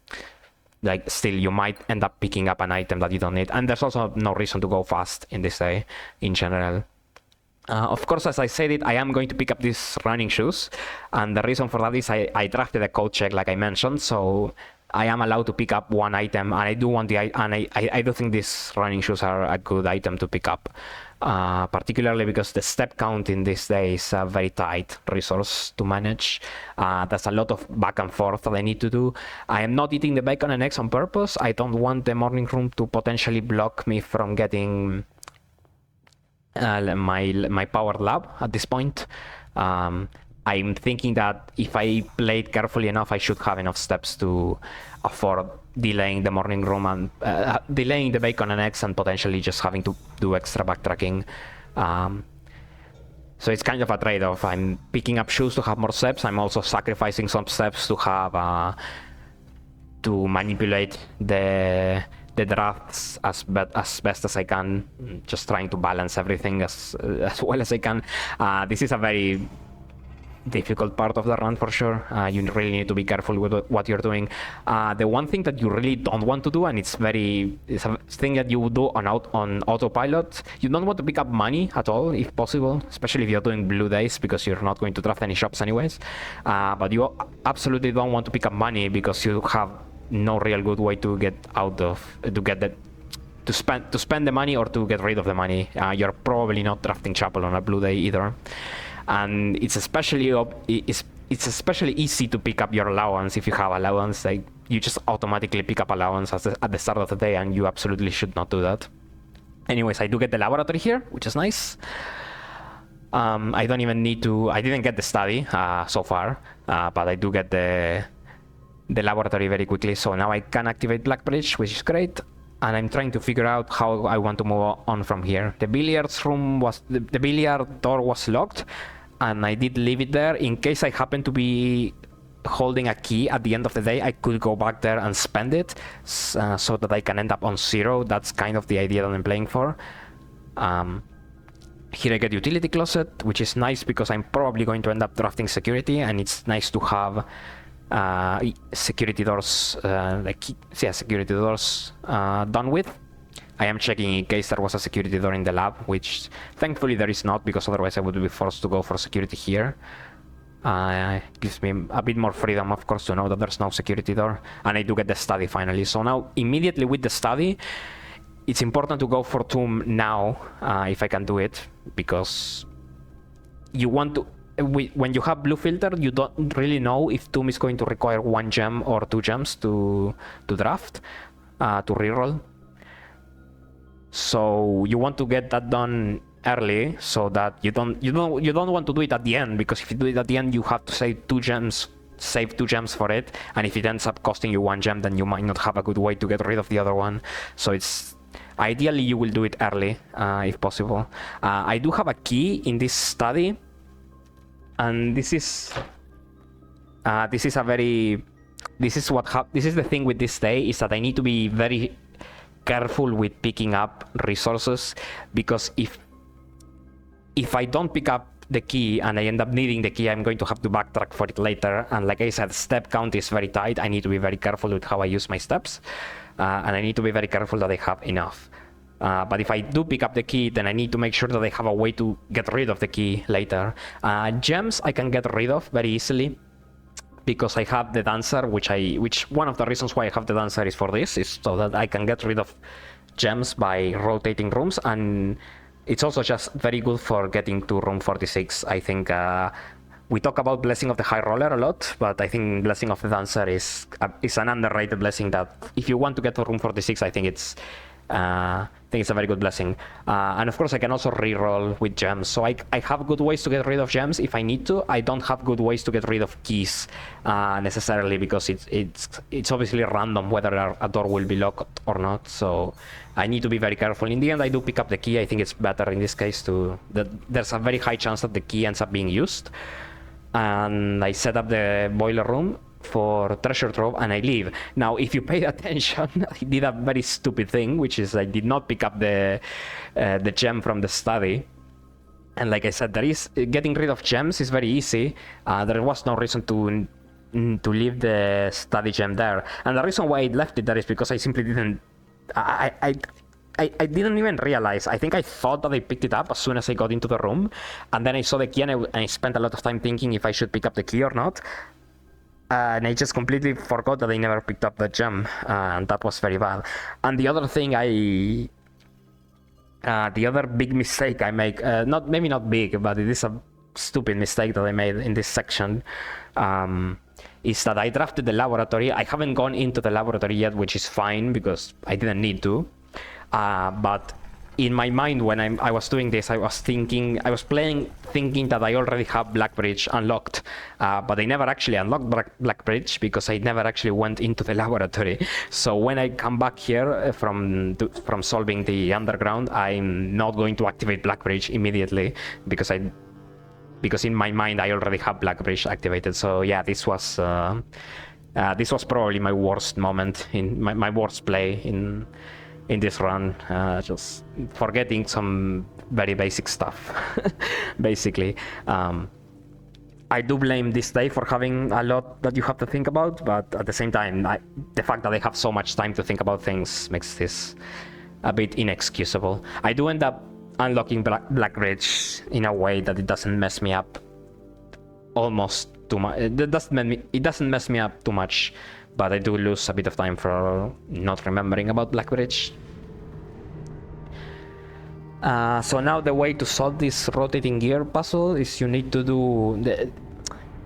like still you might end up picking up an item that you don't need. And there's also no reason to go fast in this day in general. Of course, as I said it, I am going to pick up these running shoes, and the reason for that is I drafted a code check like I mentioned, so I am allowed to pick up one item, and I do think these running shoes are a good item to pick up, particularly because the step count in this day is a very tight resource to manage. There's a lot of back and forth that I need to do. I am not eating the bacon and eggs on purpose. I don't want the morning room to potentially block me from getting my power lab at this point. I'm thinking that if I played carefully enough, I should have enough steps to afford delaying the morning room and delaying the bacon and eggs and potentially just having to do extra backtracking. So it's kind of a trade-off. I'm picking up shoes to have more steps. I'm also sacrificing some steps to have to manipulate the drafts as best as I can, just trying to balance everything as well as I can. This is a very difficult part of the run for sure. You really need to be careful with what you're doing. The one thing that you really don't want to do, and it's a thing that you do on autopilot, you don't want to pick up money at all if possible, especially if you're doing blue days, because you're not going to draft any shops anyways. But you absolutely don't want to pick up money because you have no real good way to get out of to spend the money or to get rid of the money. You're probably not drafting chapel on a blue day either, and it's especially easy to pick up your allowance if you have allowance. Like you just automatically pick up allowance at the start of the day, and you absolutely should not do that. Anyways, I do get the laboratory here, which is nice. I don't even need to. I didn't get the study so far, but I do get the laboratory very quickly, so now I can activate Blackbridge, which is great, and I'm trying to figure out how I want to move on from here. The billiards room the billiard door was locked, and I did leave it there in case I happen to be holding a key at the end of the day. I could go back there and spend it so that I can end up on 0. That's kind of the idea that I'm playing for. Here I get utility closet, which is nice because I'm probably going to end up drafting security, and it's nice to have security doors security doors done with. I am checking in case there was a security door in the lab, which thankfully there is not, because otherwise I would be forced to go for security here. Gives me a bit more freedom, of course, to know that there's no security door, and I do get the study finally. So now immediately with the study, it's important to go for tomb now, if I can do it, because you want to. When you have blue filter, you don't really know if tomb is going to require 1 gem or 2 gems to draft, to reroll. So you want to get that done early, so that you don't want to do it at the end, because if you do it at the end, you have to save 2 gems for it, and if it ends up costing you 1 gem, then you might not have a good way to get rid of the other one. So it's ideally you will do it early, if possible. I do have a key in this study. And this is the thing with this day, is that I need to be very careful with picking up resources, because if I don't pick up the key and I end up needing the key, I'm going to have to backtrack for it later. And like I said, step count is very tight. I need to be very careful with how I use my steps, and I need to be very careful that I have enough. But if I do pick up the key, then I need to make sure that I have a way to get rid of the key later. Gems I can get rid of very easily, because I have the dancer, which one of the reasons why I have the dancer is for this, is so that I can get rid of gems by rotating rooms, and it's also just very good for getting to room 46. I think we talk about Blessing of the High Roller a lot, but I think Blessing of the Dancer is an underrated blessing that if you want to get to room 46, I think think it's a very good blessing. And of course, I can also reroll with gems. So I have good ways to get rid of gems if I need to. I don't have good ways to get rid of keys necessarily, because it's obviously random whether a door will be locked or not. So I need to be very careful. In the end, I do pick up the key. I think it's better in this case there's a very high chance that the key ends up being used. And I set up the boiler room for treasure trove and I leave. Now, if you paid attention, I did a very stupid thing, which is I did not pick up the gem from the study. And like I said, getting rid of gems is very easy. There was no reason to leave the study gem there. And the reason why I left it there is because I simply didn't. I didn't even realize. I think I thought that I picked it up as soon as I got into the room, and then I saw the key and I spent a lot of time thinking if I should pick up the key or not. And I just completely forgot that I never picked up the gem, and that was very bad. And the other thing the other big mistake I make, maybe not big, but it is a stupid mistake that I made in this section, is that I drafted the laboratory. I haven't gone into the laboratory yet, which is fine because I didn't need to. But in my mind, when I was doing this, I was thinking that I already have Blackbridge unlocked, but I never actually unlocked Blackbridge because I never actually went into the laboratory. So when I come back here from solving the underground, I'm not going to activate Blackbridge immediately because in my mind I already have Blackbridge activated. So yeah, this was probably my worst moment in my worst play in this run, just forgetting some very basic stuff, basically. I do blame this day for having a lot that you have to think about, but at the same time, the fact that I have so much time to think about things makes this a bit inexcusable. I do end up unlocking Blackbridge in a way that it doesn't mess me up almost too much. It doesn't mess me up too much, but I do lose a bit of time for not remembering about Blackbridge. So now the way to solve this rotating gear puzzle is you need to do...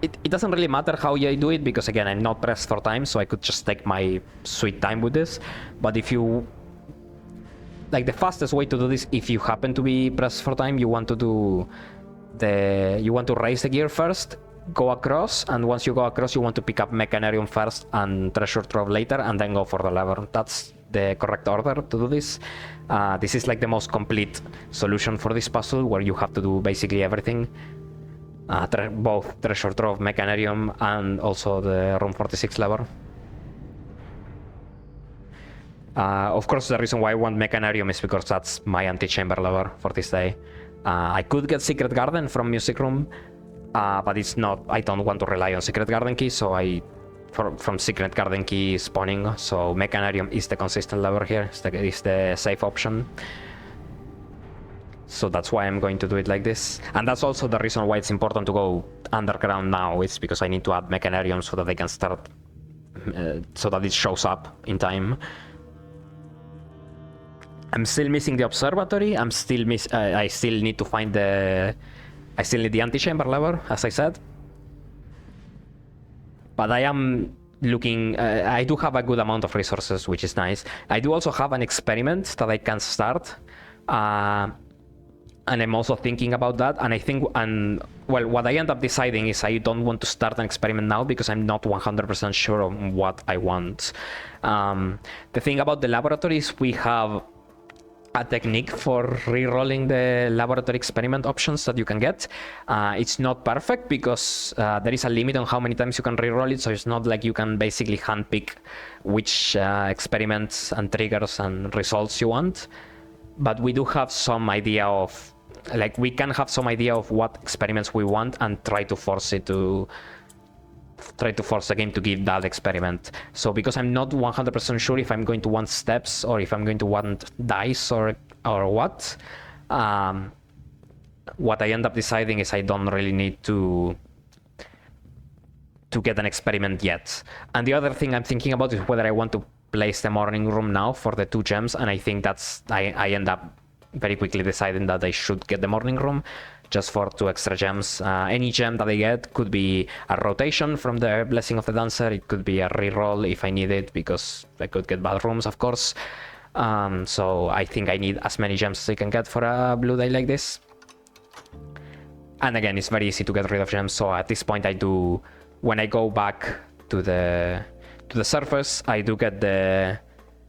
It doesn't really matter how I do it, because again, I'm not pressed for time, so I could just take my sweet time with this. But if you... Like, the fastest way to do this, if you happen to be pressed for time, you want to raise the gear first, go across, and once you go across, you want to pick up Mechanarium first and Treasure Trove later, and then go for the lever. That's the correct order to do this. This is like the most complete solution for this puzzle, where you have to do basically everything. Both Treasure Trove, Mechanarium, and also the Room 46 lever. Of course, the reason why I want Mechanarium is because that's my anti-chamber lever for this day. I could get Secret Garden from Music Room, but it's not. I don't want to rely on Secret Garden key, so from Secret Garden key spawning. So Mechanarium is the consistent lever here. It's the safe option. So that's why I'm going to do it like this. And that's also the reason why it's important to go underground now. It's because I need to add Mechanarium so that they can start, so that it shows up in time. I'm still missing the observatory. I still need to find I still need the antechamber lever, as I said. But I am looking... I do have a good amount of resources, which is nice. I do also have an experiment that I can start. And I'm also thinking about that. And I think... well, what I end up deciding is I don't want to start an experiment now because I'm not 100% sure on what I want. The thing about the laboratories, we have a technique for re-rolling the laboratory experiment options that you can get. It's not perfect because there is a limit on how many times you can re-roll it, so it's not like you can basically handpick which experiments and triggers and results you want. But we do have some idea of, like, we can have some idea of what experiments we want and try to force the game to give that experiment. So because I'm not 100% sure if I'm going to want steps or if I'm going to want dice or what I end up deciding is I don't really need to get an experiment yet. And the other thing I'm thinking about is whether I want to place the morning room now for the 2 gems, and I think I end up very quickly deciding that I should get the morning room just for 2 extra gems. Any gem that I get could be a rotation from the Blessing of the Dancer. It could be a reroll if I need it, because I could get bad rooms, of course. So I think I need as many gems as I can get for a blue day like this. And again, it's very easy to get rid of gems, so at this point I do, when I go back to the surface, I do get the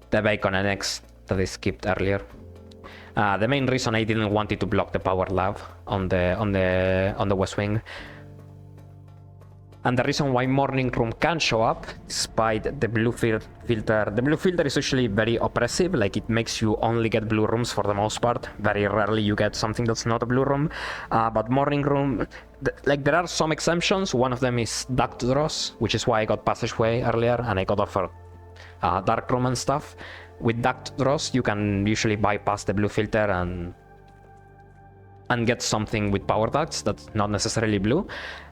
bacon and eggs that I skipped earlier. The main reason I didn't want it to block the power lab on the west wing. And the reason why morning room can show up, despite the blue filter, the blue filter is usually very oppressive, like it makes you only get blue rooms for the most part. Very rarely you get something that's not a blue room. But morning room, like there are some exemptions. One of them is duct draws, which is why I got passageway earlier and I got offered dark room and stuff. With duct draws, you can usually bypass the blue filter and get something with power ducts that's not necessarily blue.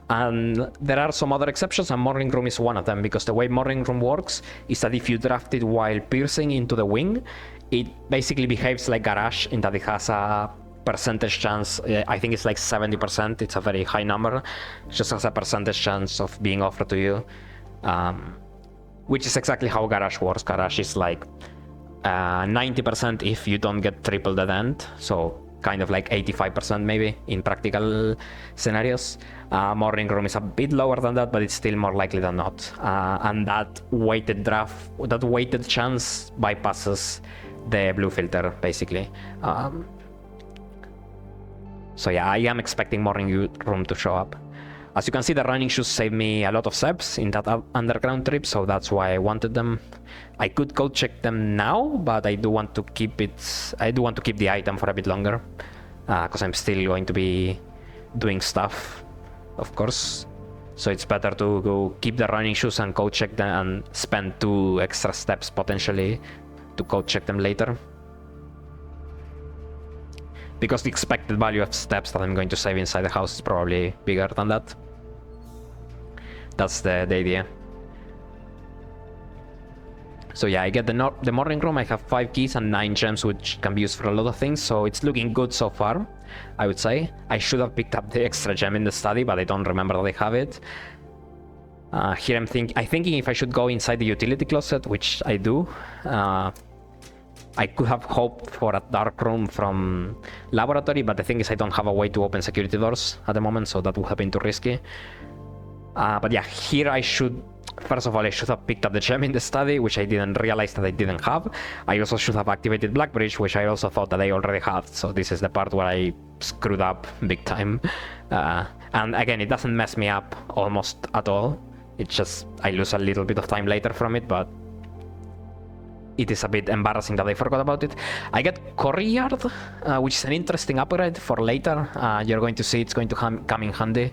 And there are some other exceptions, and morning room is one of them, because the way morning room works is that if you draft it while piercing into the wing, it basically behaves like garage in that it has a percentage chance. I think it's like 70%. It's a very high number. It just has a percentage chance of being offered to you, which is exactly how garage works. Garage is like 90% if you don't get tripled at the end, so kind of like 85% maybe in practical scenarios. Morning room is a bit lower than that, but it's still more likely than not. And that weighted draft, that weighted chance bypasses the blue filter basically. So yeah, I am expecting morning room to show up. As you can see, the running shoes saved me a lot of seps in that underground trip, so that's why I wanted them. I could go check them now, but I do want to keep it. I do want to keep the item for a bit longer, because I'm still going to be doing stuff, of course. So it's better to go keep the running shoes and go check them and spend 2 extra steps potentially to go check them later. Because the expected value of steps that I'm going to save inside the house is probably bigger than that. That's the idea. So yeah, I get the morning room. I have 5 keys and 9 gems, which can be used for a lot of things. So it's looking good so far, I would say. I should have picked up the extra gem in the study, but I don't remember that I have it. Here I'm thinking if I should go inside the utility closet, which I do. I could have hoped for a dark room from laboratory, but the thing is I don't have a way to open security doors at the moment, so that would have been too risky. But yeah, here I should, first of all, I should have picked up the gem in the study, which I didn't realize that I didn't have. I also should have activated Blackbridge, which I also thought that I already had, so this is the part where I screwed up big time. And again, it doesn't mess me up almost at all. It's just, I lose a little bit of time later from it, but it is a bit embarrassing that I forgot about it. I get Courtyard, which is an interesting upgrade for later. You're going to see it's going to come in handy,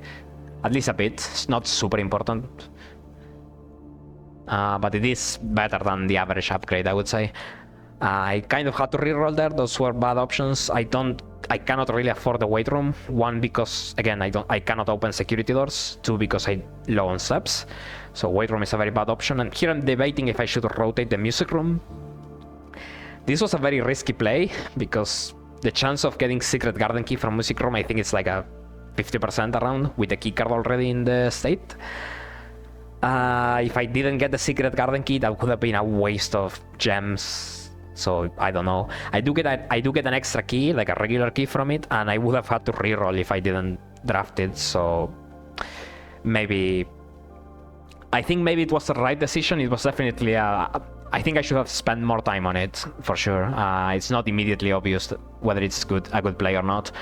at least a bit. It's not super important, but it is better than the average upgrade, I would say. I kind of had to reroll there. Those were bad options. I cannot really afford the weight room. 1, because again, I cannot open security doors. 2, because I'm low on steps. So weight room is a very bad option. And here I'm debating if I should rotate the music room. This was a very risky play, because the chance of getting secret garden key from music room, I think it's like a 50% around, with the key card already in the state. If I didn't get the secret garden key, that would have been a waste of gems. So I don't know. I do get an extra key, like a regular key from it, and I would have had to reroll if I didn't draft it. So maybe, I think maybe it was the right decision. It was definitely I think I should have spent more time on it for sure. It's not immediately obvious whether it's a good play or not.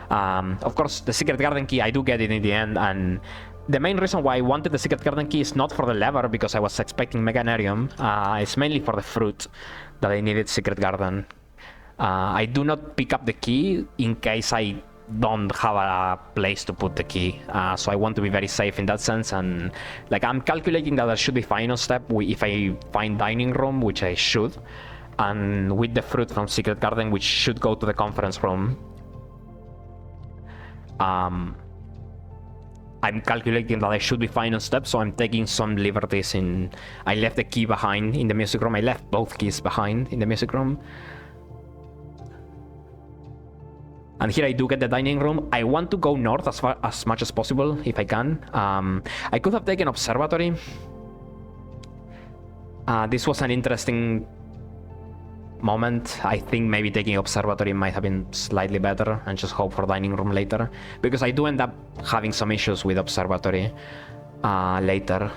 Of course, the secret garden key, I do get it in the end, and the main reason why I wanted the secret garden key is not for the lever, because I was expecting Meganerium. It's mainly for the fruit that I needed secret garden. I do not pick up the key in case I don't have a place to put the key, so I want to be very safe in that sense. And like, I'm calculating that I should be fine on step if I find dining room, which I should, and with the fruit from secret garden, which should go to the conference room. I'm calculating that I should be fine on steps, so I'm taking some liberties in... I left the key behind in the music room. I left both keys behind in the music room. And here I do get the dining room. I want to go north as much as possible, if I can. I could have taken observatory. This was an interesting moment, I think maybe taking observatory might have been slightly better and just hope for dining room later, because I do end up having some issues with observatory later.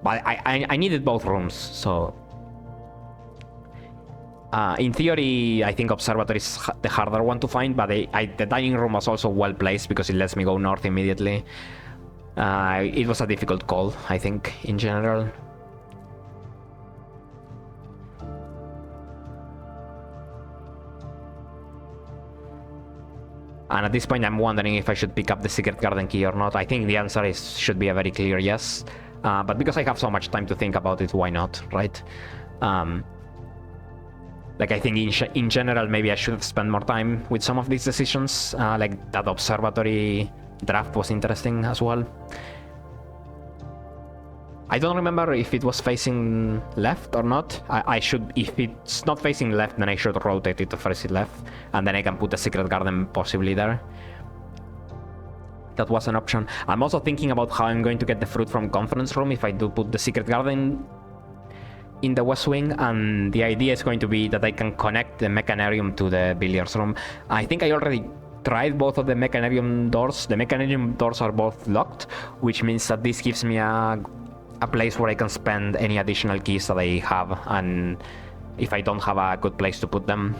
But I needed both rooms, so in theory I think observatory is the harder one to find, but the dining room was also well placed because it lets me go north immediately. It was a difficult call, I think, in general. And at this point I'm wondering if I should pick up the secret garden key or not. I think the answer should be a very clear yes. But because I have so much time to think about it, why not, right? Like, I think in general maybe I should have spent more time with some of these decisions. Like that observatory draft was interesting as well. I don't remember if it was facing left or not. I should, if it's not facing left, then I should rotate it to face it left, and then I can put the secret garden possibly there. That was an option. I'm also thinking about how I'm going to get the fruit from conference room if I do put the secret garden in the west wing, and the idea is going to be that I can connect the mechanarium to the billiards room. I think I already tried both of the mechanarium doors. The mechanarium doors are both locked, which means that this gives me a place where I can spend any additional keys that I have, and if I don't have a good place to put them.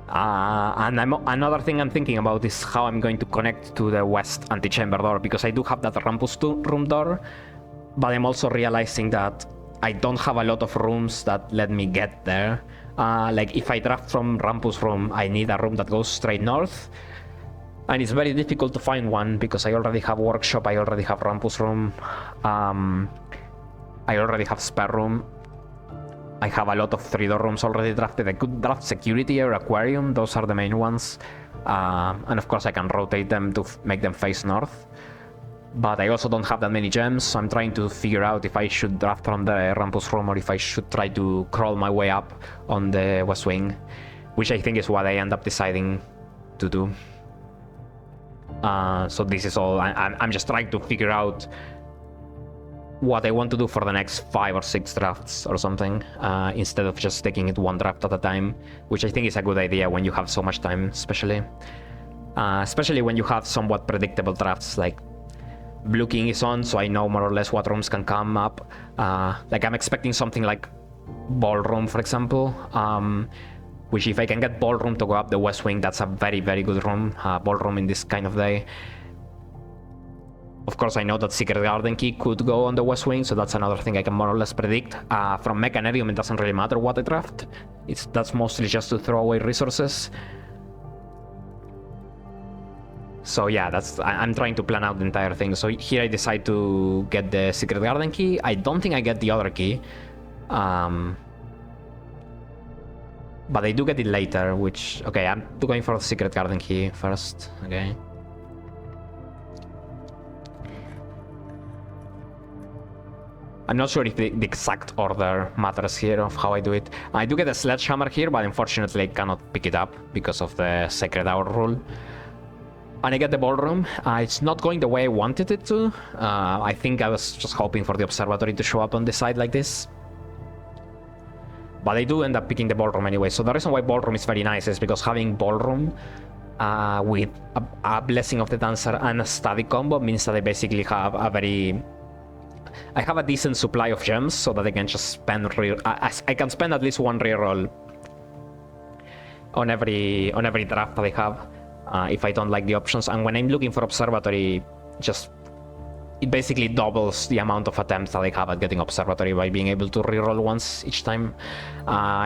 And another thing I'm thinking about is how I'm going to connect to the west antechamber door, because I do have that Rampus room door, but I'm also realizing that I don't have a lot of rooms that let me get there. Like if I draft from Rampus room, I need a room that goes straight north, and it's very difficult to find one because I already have workshop, I already have Rampus room, I already have spare room. I have a lot of 3-door rooms already drafted. I could draft security or aquarium, those are the main ones. And of course I can rotate them to make them face north. But I also don't have that many gems, so I'm trying to figure out if I should draft from the Rampus room or if I should try to crawl my way up on the west wing, which I think is what I end up deciding to do. So this is all, I'm just trying to figure out what I want to do for the next 5 or 6 drafts or something, instead of just taking it one draft at a time, which I think is a good idea when you have so much time, especially when you have somewhat predictable drafts. Like Blue King is on, so I know more or less what rooms can come up. Like I'm expecting something like Ballroom, for example, which if I can get Ballroom to go up the west wing, that's a very, very good room, Ballroom in this kind of day. Of course, I know that Secret Garden Key could go on the west wing, so that's another thing I can more or less predict. From Mechanarium, it doesn't really matter what I draft. That's mostly just to throw away resources. So yeah, I'm trying to plan out the entire thing. So here I decide to get the Secret Garden Key. I don't think I get the other key. But I do get it later, which... Okay, I'm going for the Secret Garden Key first. Okay. I'm not sure if the exact order matters here of how I do it. I do get a sledgehammer here, but unfortunately I cannot pick it up because of the Sacred Hour rule. And I get the Ballroom. It's not going the way I wanted it to. I think I was just hoping for the observatory to show up on the side like this. But I do end up picking the Ballroom anyway. So the reason why Ballroom is very nice is because having Ballroom with a Blessing of the Dancer and a Study combo means that I basically have I have a decent supply of gems so that I can just spend I can spend at least one reroll on every draft that I have, if I don't like the options. And when I'm looking for observatory, it basically doubles the amount of attempts that I have at getting observatory by being able to reroll once each time.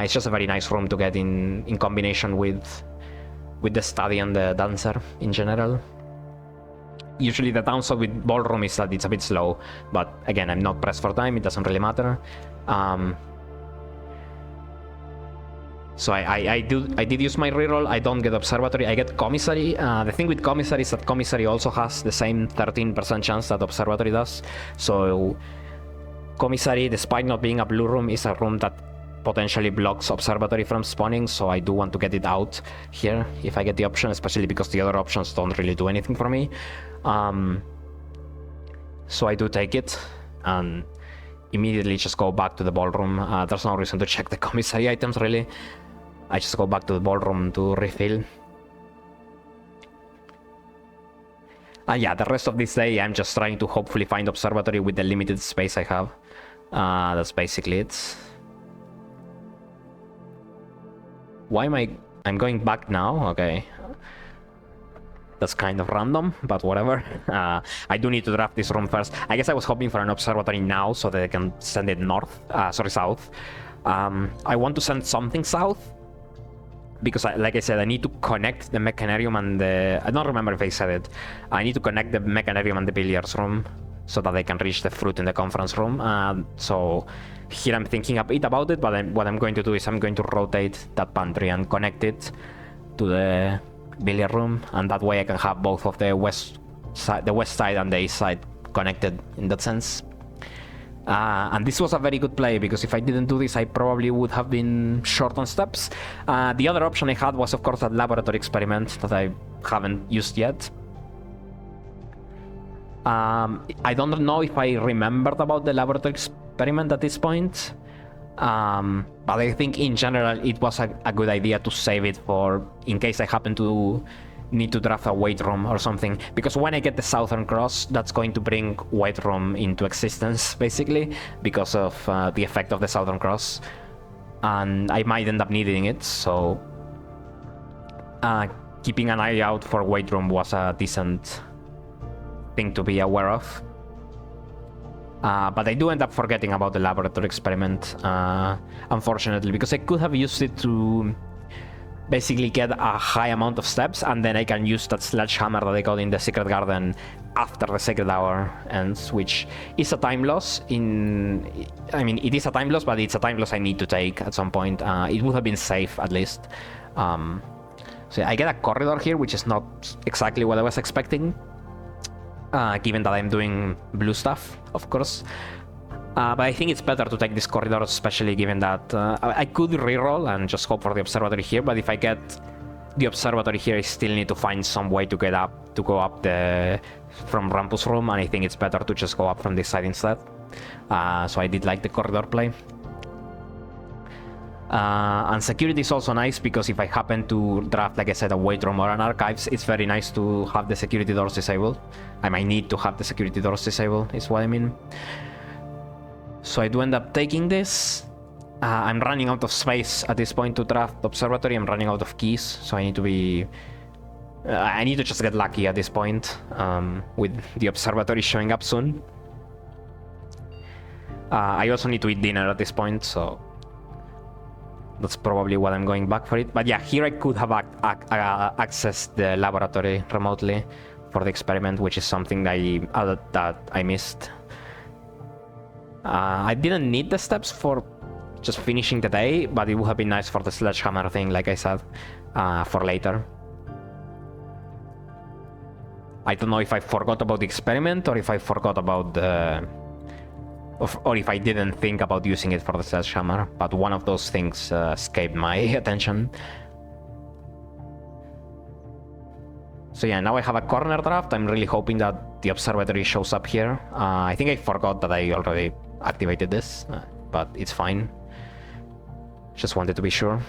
It's just a very nice room to get in combination with the Study and the Dancer in general. Usually the downside with Ballroom is that it's a bit slow, but again, I'm not pressed for time, it doesn't really matter. So I did use my reroll. I don't get Observatory, I get Commissary. The thing with Commissary is that Commissary also has the same 13% chance that Observatory does. So Commissary, despite not being a blue room, is a room that potentially blocks Observatory from spawning, so I do want to get it out here if I get the option, especially because the other options don't really do anything for me. So I do take it, and immediately just go back to the ballroom. There's no reason to check the commissary items, really. I just go back to the ballroom to refill. Yeah, the rest of this day I'm just trying to hopefully find observatory with the limited space I have. That's basically it. Why am I'm going back now? Okay. That's kind of random, but whatever. I do need to draft this room first. I guess I was hoping for an observatory now so that I can send it south. I want to send something south because, like I said, I need to connect the mechanarium and the... I don't remember if I said it. I need to connect the mechanarium and the billiards room so that I can reach the fruit in the conference room. So here I'm thinking a bit about it, but what I'm going to do is I'm going to rotate that pantry and connect it to the billiard room, and that way I can have both of the west side and the east side connected in that sense. And this was a very good play, because if I didn't do this I probably would have been short on steps. The other option I had was of course that laboratory experiment that I haven't used yet. I don't know if I remembered about the laboratory experiment at this point, but I think in general it was a good idea to save it for in case I happen to need to draft a weight room or something, because when I get the Southern Cross, that's going to bring weight room into existence basically because of the effect of the Southern Cross, and I might end up needing it, so keeping an eye out for weight room was a decent thing to be aware of. But I do end up forgetting about the laboratory experiment, unfortunately, because I could have used it to basically get a high amount of steps, and then I can use that sledgehammer that I got in the Secret Garden after the Sacred Hour ends, which is a time loss. I mean, it is a time loss, but it's a time loss I need to take at some point. It would have been safe, at least. So I get a corridor here, which is not exactly what I was expecting, given that I'm doing blue stuff, of course. But I think it's better to take this corridor, especially given that I could reroll and just hope for the observatory here, but if I get the observatory here, I still need to find some way to go up from Rampus room, and I think it's better to just go up from this side instead. So I did like the corridor play. And security is also nice, because if I happen to draft, like I said, a weight room or an archives, it's very nice to have the security doors disabled. I might need to have the security doors disabled, is what I mean. So I do end up taking this. I'm running out of space at this point to draft observatory. I'm running out of keys, so I need to be... I need to just get lucky at this point, with the observatory showing up soon. I also need to eat dinner at this point, so that's probably what I'm going back for it. But yeah, here I could have accessed the laboratory remotely for the experiment, which is something that I missed. I didn't need the steps for just finishing the day, but it would have been nice for the sledgehammer thing, like I said, for later. I don't know if I forgot about the experiment, or if I forgot about the... or if I didn't think about using it for the sledgehammer, but one of those things escaped my attention. So yeah, now I have a corner draft. I'm really hoping that the observatory shows up here. I think I forgot that I already activated this, but it's fine. Just wanted to be sure.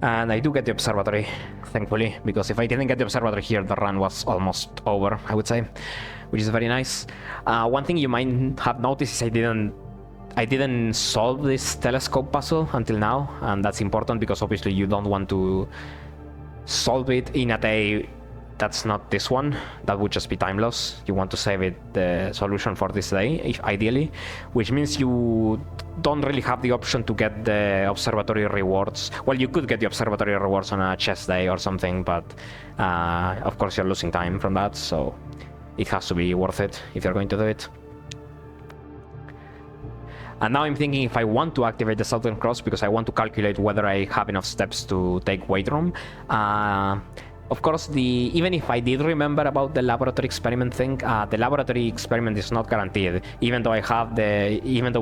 And I do get the observatory, thankfully, because if I didn't get the observatory here, the run was almost over, I would say, which is very nice. One thing you might have noticed is I didn't solve this telescope puzzle until now, and that's important because obviously you don't want to solve it in a day that's not this one. That would just be time loss. You want to save it, the solution, for this day, ideally, which means you don't really have the option to get the observatory rewards. Well, you could get the observatory rewards on a chess day or something, but of course you're losing time from that, so it has to be worth it if you're going to do it. And now I'm thinking if I want to activate the Southern Cross, because I want to calculate whether I have enough steps to take weight room. Of course, even if I did remember about the laboratory experiment thing, the laboratory experiment is not guaranteed. Even though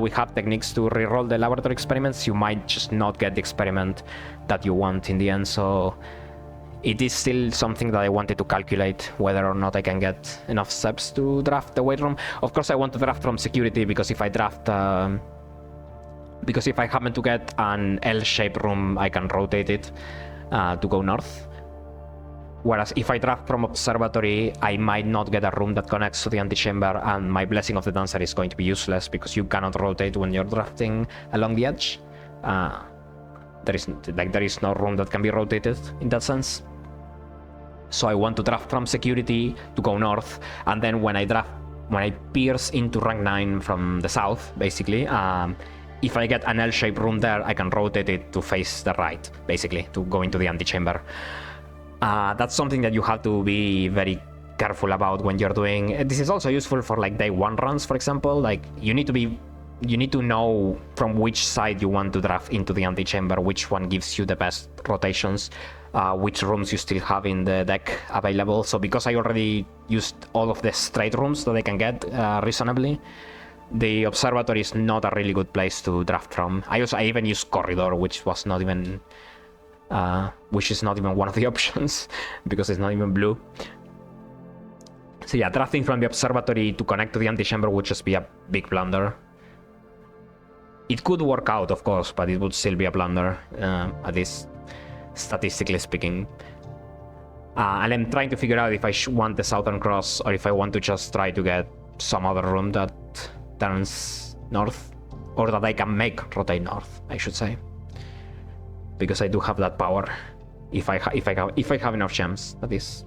we have techniques to reroll the laboratory experiments, you might just not get the experiment that you want in the end. So it is still something that I wanted to calculate whether or not I can get enough steps to draft the weight room. Of course, I want to draft from security because if I happen to get an L-shaped room, I can rotate it to go north. Whereas if I draft from observatory, I might not get a room that connects to the antechamber, and my Blessing of the Dancer is going to be useless because you cannot rotate when you're drafting along the edge. There is no room that can be rotated in that sense. So I want to draft from security to go north, and then when I pierce into rank 9 from the south, basically, if I get an L-shaped room there, I can rotate it to face the right, basically, to go into the antechamber. That's something that you have to be very careful about when you're doing. This is also useful for like day 1 runs, for example. Like you need to know from which side you want to draft into the antechamber, which one gives you the best rotations, which rooms you still have in the deck available. So because I already used all of the straight rooms that I can get reasonably, the observatory is not a really good place to draft from. I even used corridor, which is not even one of the options because it's not even blue. So yeah, drafting from the observatory to connect to the antechamber would just be a big blunder. It could work out, of course, but it would still be a blunder, at least statistically speaking. And I'm trying to figure out if I want the Southern Cross or if I want to just try to get some other room that turns north, or that I can make rotate north, I should say, because I do have that power if I have enough gems, that is.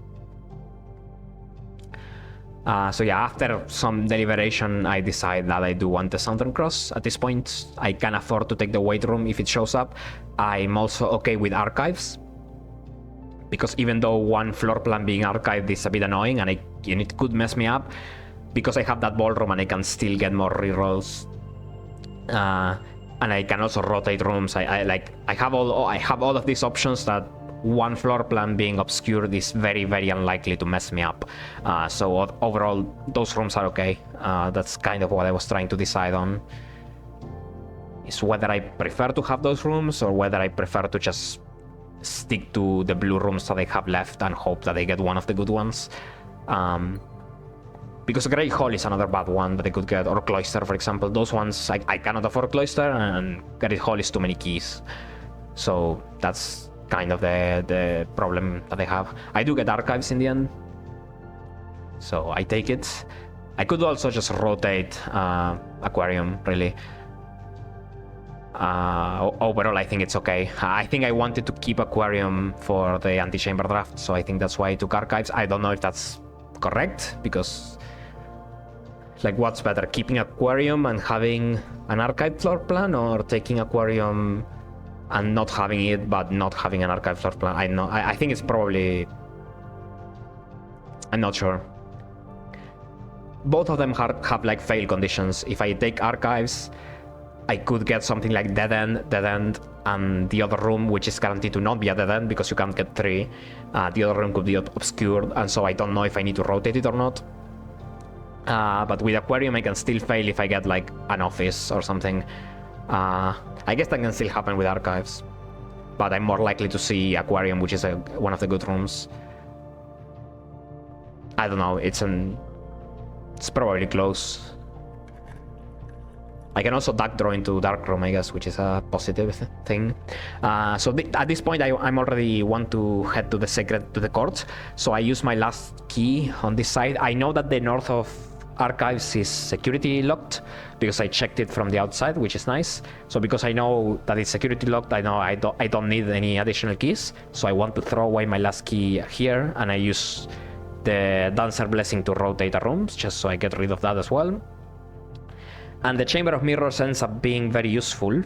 So yeah, after some deliberation, I decide that I do want the Southern Cross. At this point, I can afford to take the weight room if it shows up. I'm also okay with archives, because even though one floor plan being archived is a bit annoying and it could mess me up, because I have that ballroom and I can still get more rerolls. And I can also rotate rooms. I have all of these options that one floor plan being obscured is very, very unlikely to mess me up. So overall, those rooms are okay. That's kind of what I was trying to decide on, is whether I prefer to have those rooms or whether I prefer to just stick to the blue rooms that I have left and hope that I get one of the good ones. Because Grey Hall is another bad one that I could get, or Cloister, for example. Those ones, I cannot afford Cloister, and Grey Hall is too many keys. So that's kind of the problem that I have. I do get archives in the end, so I take it. I could also just rotate Aquarium, really. Overall, I think it's okay. I think I wanted to keep Aquarium for the Antechamber draft, so I think that's why I took archives. I don't know if that's correct, because like, what's better, keeping Aquarium and having an archive floor plan, or taking Aquarium and not having it but not having an archive floor plan? I think it's probably, I'm not sure. Both of them have like fail conditions. If I take archives, I could get something like dead end, and the other room, which is guaranteed to not be a dead end because you can't get 3, the other room could be obscured, and so I don't know if I need to rotate it or not. But with Aquarium, I can still fail if I get like an office or something. I guess that can still happen with archives, but I'm more likely to see Aquarium, which is one of the good rooms. I don't know, it's probably close. I can also duck draw into Dark Room, I guess, which is a positive thing. So at this point, I'm already want to head to the court. So I use my last key on this side. I know that the north of Archives is security locked because I checked it from the outside, which is nice. So because I know that it's security locked, I know I don't need any additional keys. So I want to throw away my last key here, and I use the Dancer Blessing to rotate the rooms, just so I get rid of that as well. And the Chamber of Mirrors ends up being very useful.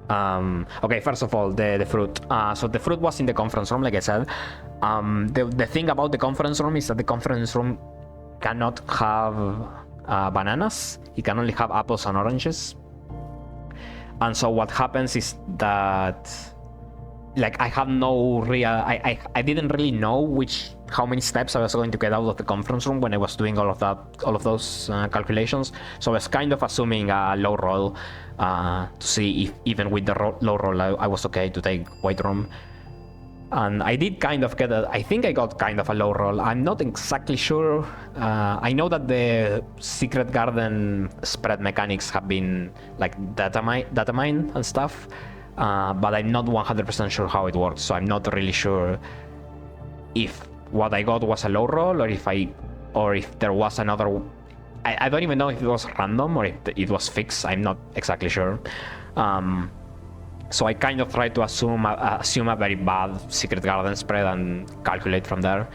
Okay, first of all, the fruit. So the fruit was in the conference room, like I said. The thing about the conference room is that the conference room cannot have bananas. It can only have apples and oranges. And so what happens is that like I have no real I didn't really know how many steps I was going to get out of the conference room when I was doing all of those calculations. So I was kind of assuming a low roll to see if even with the low roll I was okay to take white room. And I did kind of get I think I got kind of a low roll. I'm not exactly sure. I know that the Secret Garden spread mechanics have been like data mine and stuff, but I'm not 100% sure how it works. So I'm not really sure if what I got was a low roll or if there was another. I don't even know if it was random or if it was fixed. I'm not exactly sure. So I kind of tried to assume a very bad Secret Garden spread and calculate from there.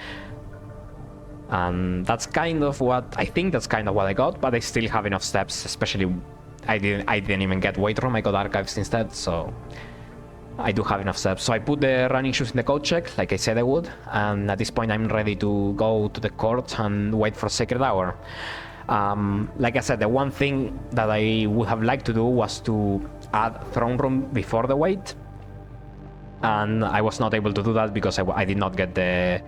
And that's kind of what I got, but I still have enough steps, especially I didn't even get Weight Room, I got Archives instead, so I do have enough steps. So I put the running shoes in the code check, like I said I would, and at this point I'm ready to go to the court and wait for Sacred Hour. Like I said, the one thing that I would have liked to do was to add Throne Room before the wait, and I was not able to do that because I did not get the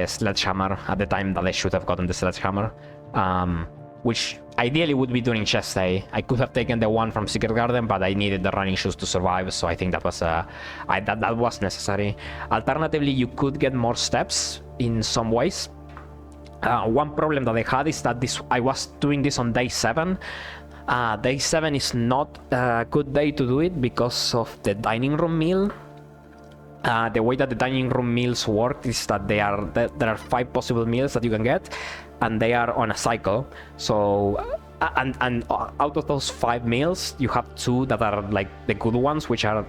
Sledgehammer at the time that I should have gotten the Sledgehammer, which ideally would be during chest day. I could have taken the one from Secret Garden, but I needed the running shoes to survive, so I think that was that was necessary. Alternatively, you could get more steps in some ways. One problem that I had is that I was doing this on day 7. Day 7 is not a good day to do it because of the dining room meal. The way that the dining room meals work is that there are 5 possible meals that you can get, and they are on a cycle. So and out of those 5 meals, you have 2 that are like the good ones, which are,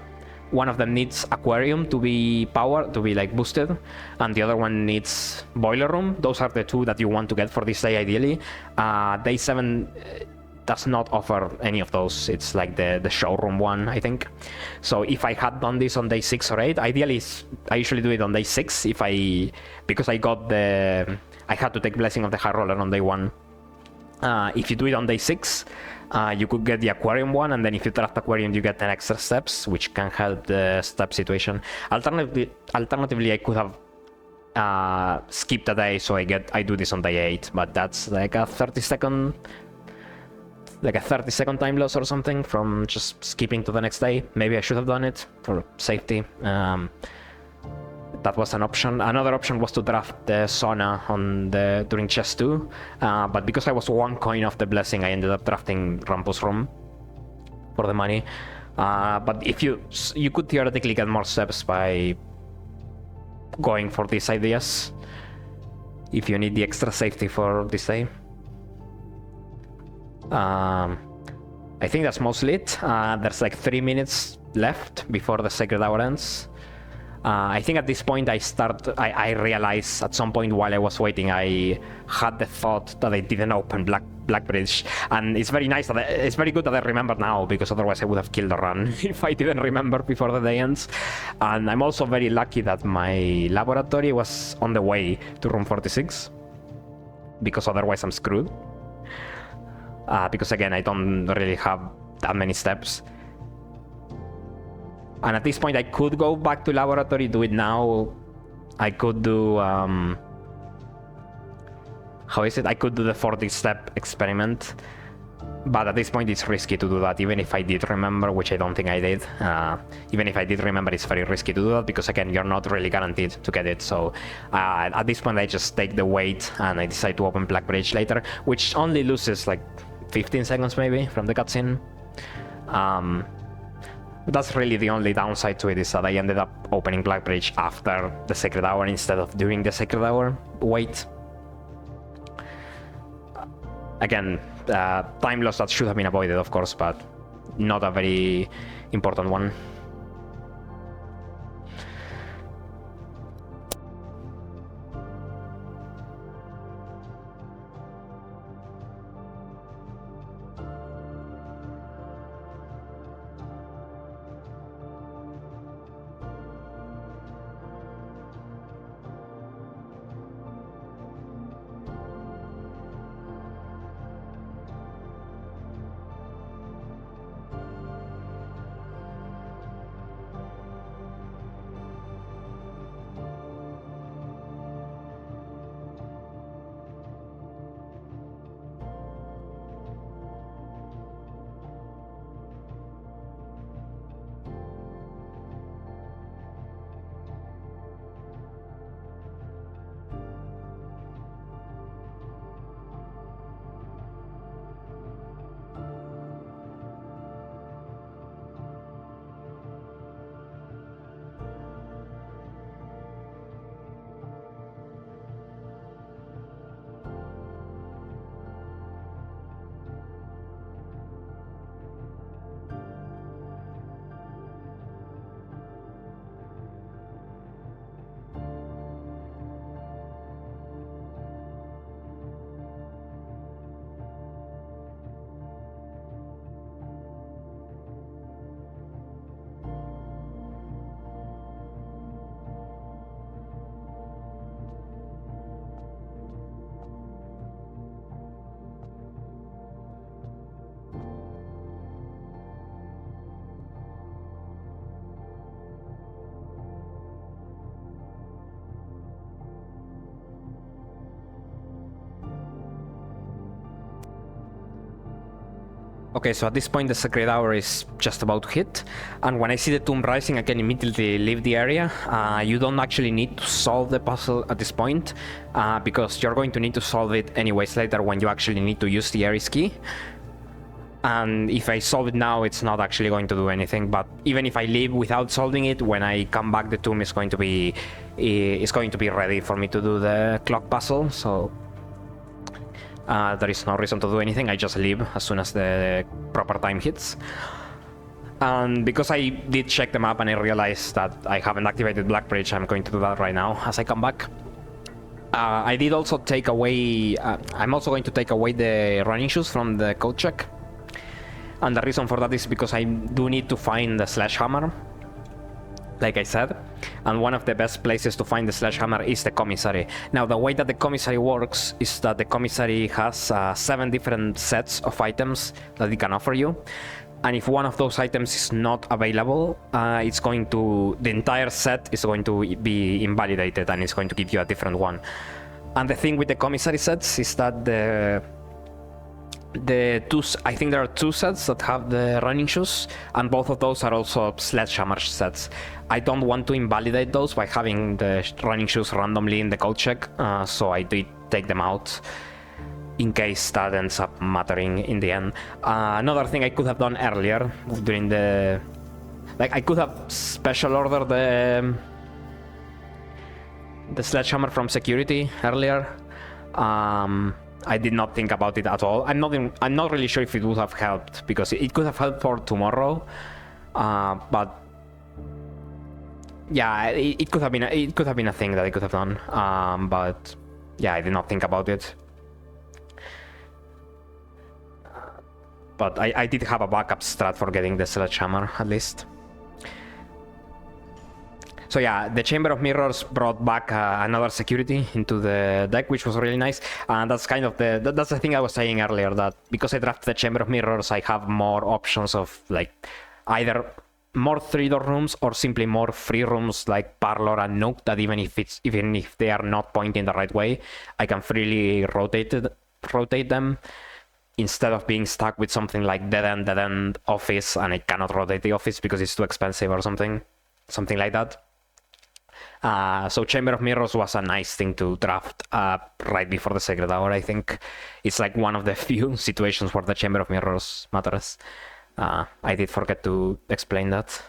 one of them needs aquarium to be like boosted, and the other one needs boiler room. Those are the 2 that you want to get for this day ideally. Day 7 does not offer any of those. It's like the showroom one, I think. So if I had done this on day 6 or 8, ideally I usually do it on day 6 because I had to take Blessing of the High Roller on day 1. If you do it on day 6, you could get the aquarium one, and then if you draft aquarium you get 10 extra steps, which can help the step situation. Alternatively I could have skipped a day, so I do this on day 8, but that's like a 30-second time loss or something from just skipping to the next day. Maybe I should have done it for safety. That was an option. Another option was to draft the Sona during chest 2, but because I was 1 coin off the Blessing, I ended up drafting Rampus Room for the money. But if you could theoretically get more steps by going for these ideas if you need the extra safety for this day. I think that's mostly it. There's like 3 minutes left before the Sacred Hour ends. I think at this point I realized at some point while I was waiting, I had the thought that I didn't open Blackbridge, and it's very good that I remember now, because otherwise I would have killed the run if I didn't remember before the day ends. And I'm also very lucky that my laboratory was on the way to room 46, because otherwise I'm screwed. Because again, I don't really have that many steps. And at this point, I could go back to laboratory, do it now. I could do... I could do the 40-step experiment. But at this point, it's risky to do that, even if I did remember, which I don't think I did. Even if I did remember, it's very risky to do that, because again, you're not really guaranteed to get it. So at this point, I just take the wait, and I decide to open Blackbridge later, which only loses like 15 seconds maybe from the cutscene. That's really the only downside to it, is that I ended up opening Blackbridge after the Sacred Hour instead of during the Sacred Hour wait. Again, time loss that should have been avoided, of course, but not a very important one. Okay, so at this point the Sacred Hour is just about to hit, and when I see the Tomb Rising I can immediately leave the area. You don't actually need to solve the puzzle at this point, because you're going to need to solve it anyways later when you actually need to use the Ares key. And if I solve it now, it's not actually going to do anything, but even if I leave without solving it, when I come back the tomb is going to be ready for me to do the clock puzzle, so there is no reason to do anything. I just leave as soon as the proper time hits. And because I did check the map and I realized that I haven't activated Blackbridge, I'm going to do that right now as I come back. I did also take away... I'm also going to take away the running shoes from the code check. And the reason for that is because I do need to find the sledgehammer, like I said. And one of the best places to find the sledgehammer is the commissary. Now, the way that the commissary works is that the commissary has 7 different sets of items that it can offer you. And if one of those items is not available, the entire set is going to be invalidated and it's going to give you a different one. And the thing with the commissary sets is that I think there are 2 sets that have the running shoes, and both of those are also sledgehammer sets. I don't want to invalidate those by having the running shoes randomly in the code check, so I did take them out in case that ends up mattering in the end. Another thing I could have done earlier during the... I could have special ordered the sledgehammer from security earlier. I did not think about it at all. I'm not really sure if it would have helped, because it could have helped for tomorrow, but yeah, it could have been a thing that I could have done. But yeah, I did not think about it. But I did have a backup strat for getting the sledgehammer at least. So yeah, the Chamber of Mirrors brought back another security into the deck, which was really nice. And that's kind of that's the thing I was saying earlier, that because I drafted the Chamber of Mirrors, I have more options of either more 3-door rooms or simply more free rooms like Parlor and Nook, that even if they are not pointing the right way, I can freely rotate them instead of being stuck with something like dead end office, and I cannot rotate the office because it's too expensive or something like that. So Chamber of Mirrors was a nice thing to draft right before the Sacred Hour. I think it's like one of the few situations where the Chamber of Mirrors matters. I did forget to explain that.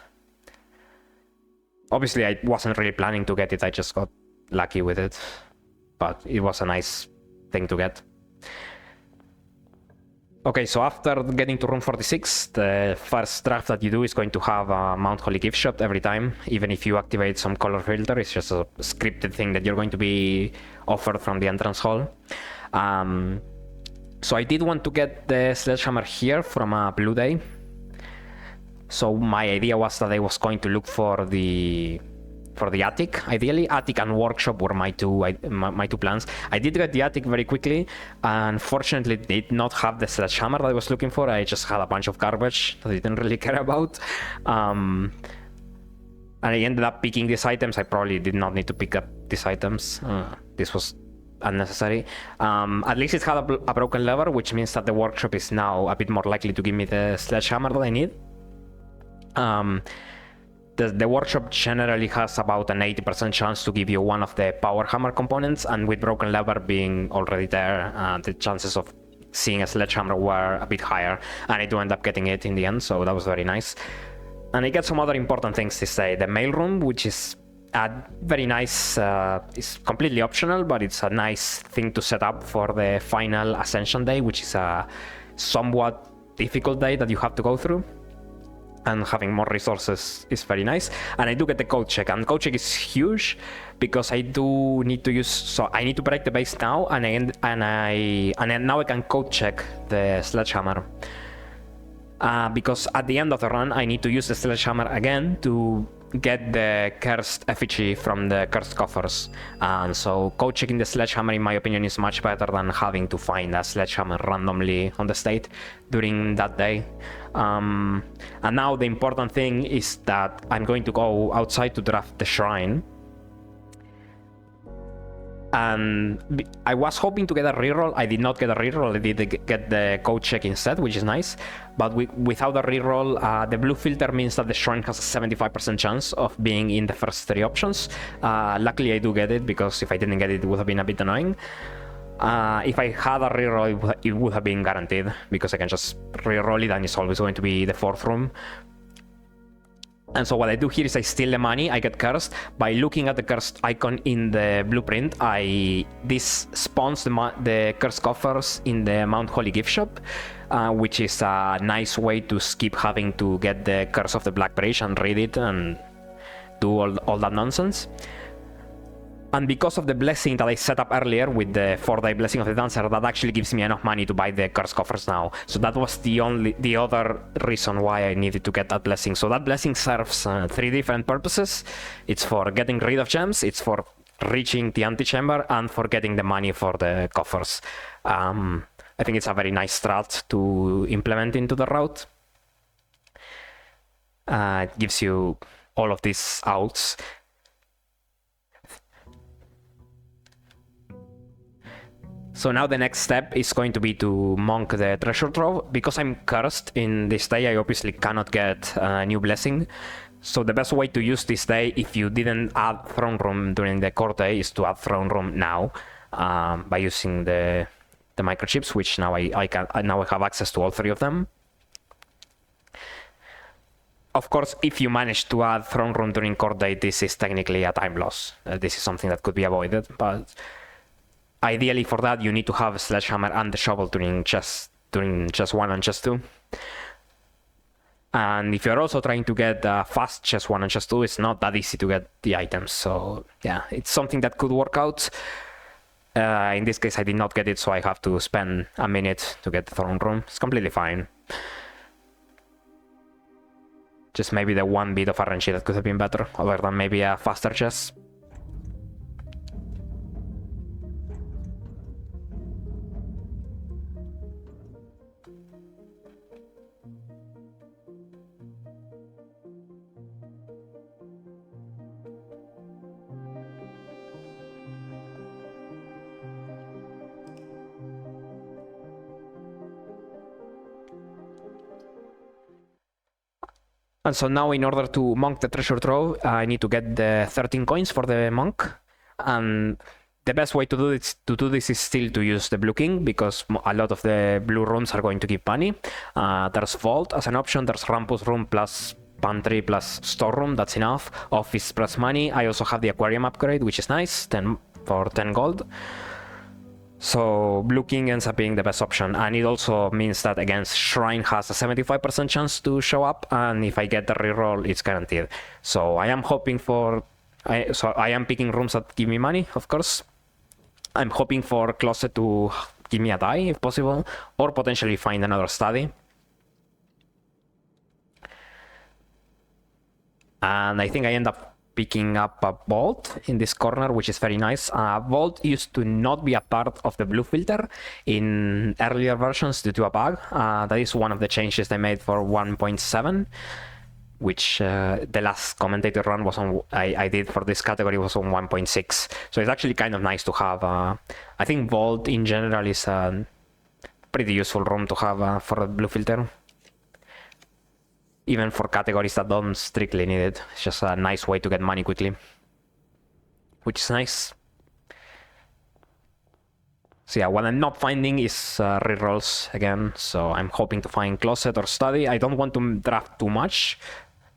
Obviously, I wasn't really planning to get it. I just got lucky with it. But it was a nice thing to get. Okay, so after getting to room 46, the first draft that you do is going to have a Mount Holy gift shop every time. Even if you activate some color filter, it's just a scripted thing that you're going to be offered from the entrance hall. So I did want to get the sledgehammer here from a blue day. So my idea was that I was going to look for the attic. Ideally, attic and workshop were my two plans. I did get the attic very quickly. Unfortunately, did not have the sledgehammer that I was looking for. I just had a bunch of garbage that I didn't really care about. And I ended up picking these items. I probably did not need to pick up these items. This was unnecessary. At least it had a broken lever, which means that the workshop is now a bit more likely to give me the sledgehammer that I need. The workshop generally has about an 80% chance to give you one of the power hammer components, and with broken lever being already there, the chances of seeing a sledgehammer were a bit higher, and I do end up getting it in the end, so that was very nice. And I get some other important things to say. The mailroom, which is very nice, is completely optional, but it's a nice thing to set up for the final Ascension day, which is a somewhat difficult day that you have to go through. And having more resources is very nice. And I do get the code check, and code check is huge because I do need to use. So I need to break the base now, and now I can code check the sledgehammer. Because at the end of the run, I need to use the sledgehammer again to get the cursed effigy from the cursed coffers. And so code checking the sledgehammer, in my opinion, is much better than having to find a sledgehammer randomly on the state during that day. And now the important thing is that I'm going to go outside to draft the shrine. And I was hoping to get a reroll. I did not get a reroll. I did get the code check instead, which is nice. But without a reroll, the blue filter means that the shrine has a 75% chance of being in the first 3 options. Luckily, I do get it, because if I didn't get it, it would have been a bit annoying. If I had a reroll, it would have been guaranteed, because I can just reroll it and it's always going to be the 4th room. And so what I do here is I steal the money, I get cursed. By looking at the cursed icon in the blueprint, this spawns the cursed coffers in the Mount Holy gift shop, which is a nice way to skip having to get the Curse of the Blackbridge and read it and do all that nonsense. And because of the blessing that I set up earlier with the 4-day blessing of the dancer, that actually gives me enough money to buy the curse coffers now. So that was the other reason why I needed to get that blessing. So that blessing serves 3 different purposes. It's for getting rid of gems, it's for reaching the antechamber, and for getting the money for the coffers. I think it's a very nice strat to implement into the route. It gives you all of these outs. So now the next step is going to be to monk the treasure trove. Because I'm cursed in this day, I obviously cannot get a new blessing. So the best way to use this day, if you didn't add throne room during the core day, is to add throne room now by using the microchips, which now I have access to all 3 of them. Of course, if you manage to add throne room during core day, this is technically a time loss. This is something that could be avoided, but ideally for that you need to have a sledgehammer and the shovel during chest 1 and chest 2. And if you're also trying to get fast chest 1 and chest 2, it's not that easy to get the items. So yeah, it's something that could work out. In this case I did not get it, so I have to spend a minute to get the throne room. It's completely fine. Just maybe the one bit of RNG that could have been better, other than maybe a faster chest. And so now in order to monk the treasure trove, I need to get the 13 coins for the monk. And the best way to do this is still to use the blue king, because a lot of the blue rooms are going to give money. There's vault as an option, there's rampus room plus pantry plus storeroom, that's enough. Office plus money. I also have the aquarium upgrade, which is nice, 10 for 10 gold. So blue king ends up being the best option, and it also means that against shrine has a 75% chance to show up, and if I get the reroll, it's guaranteed. So I am hoping for, I am picking rooms that give me money, of course. I'm hoping for closet to give me a die if possible, or potentially find another study. And I think I end up picking up a vault in this corner, which is very nice. Vault used to not be a part of the blue filter in earlier versions due to a bug. That is one of the changes they made for 1.7, which the last commentator run was on. I did for this category was on 1.6. So it's actually kind of nice to have. I think vault in general is a pretty useful room to have for the blue filter. Even for categories that don't strictly need it. It's just a nice way to get money quickly, which is nice. So yeah, what I'm not finding is rerolls again, so I'm hoping to find closet or study. I don't want to draft too much,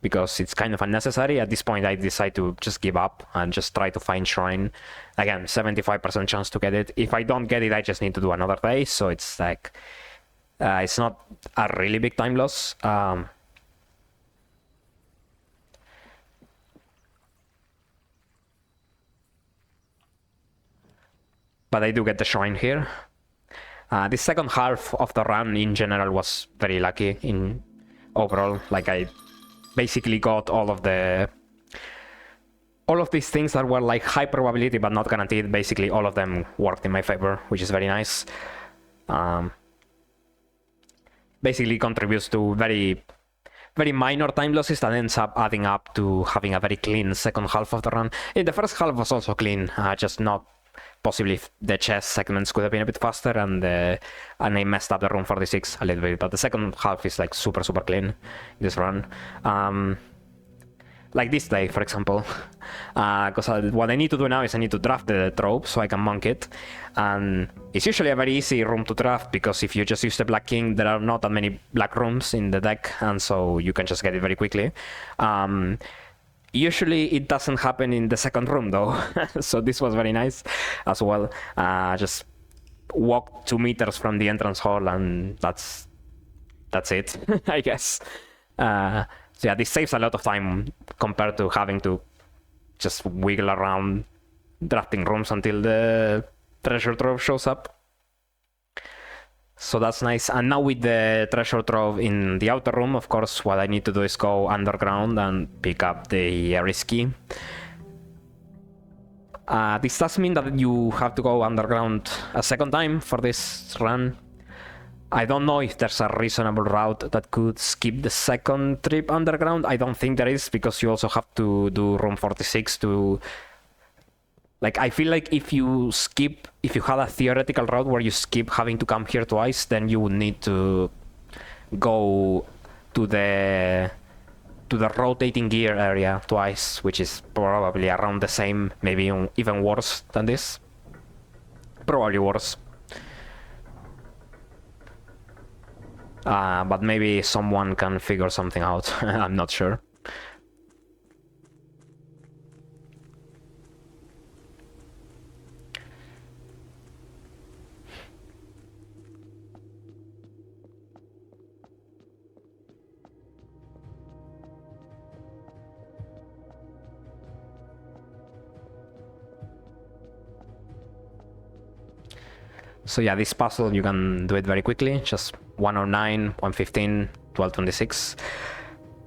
because it's kind of unnecessary. At this point I decide to just give up and just try to find shrine. Again, 75% chance to get it. If I don't get it, I just need to do another day, so it's like, it's not a really big time loss. But I do get the shrine here. The second half of the run in general was very lucky in overall. Like I basically got all of these things that were like high probability but not guaranteed. Basically all of them worked in my favor, which is very nice. Basically contributes to very minor time losses that ends up adding up to having a very clean second half of the run. The first half was also clean, just not possibly the chess segments could have been a bit faster, and I messed up the room 46 a little bit. But the second half is like super clean this run. Like this day, for example, because what I need to do now is I need to draft the trove so I can monk it, and it's usually a very easy room to draft because if you just use the black king, there are not that many black rooms in the deck, and so you can just get it very quickly. Usually it doesn't happen in the second room though, so this was very nice as well. Just walk 2 meters from the entrance hall, and that's it, I guess. So yeah, this saves a lot of time compared to having to just wiggle around drafting rooms until the treasure trove shows up. So that's nice. And now with the treasure trove in the outer room, of course, what I need to do is go underground and pick up the Ares key. This does mean that you have to go underground a second time for this run. I don't know if there's a reasonable route that could skip the second trip underground. I don't think there is, because you also have to do room 46 to... Like, I feel like if you had a theoretical route where you skip having to come here twice, then you would need to go to the rotating gear area twice, which is probably around the same, maybe even worse than this. Probably worse. But maybe someone can figure something out. I'm not sure. So yeah, this puzzle, you can do it very quickly. Just 109, 115, 1226.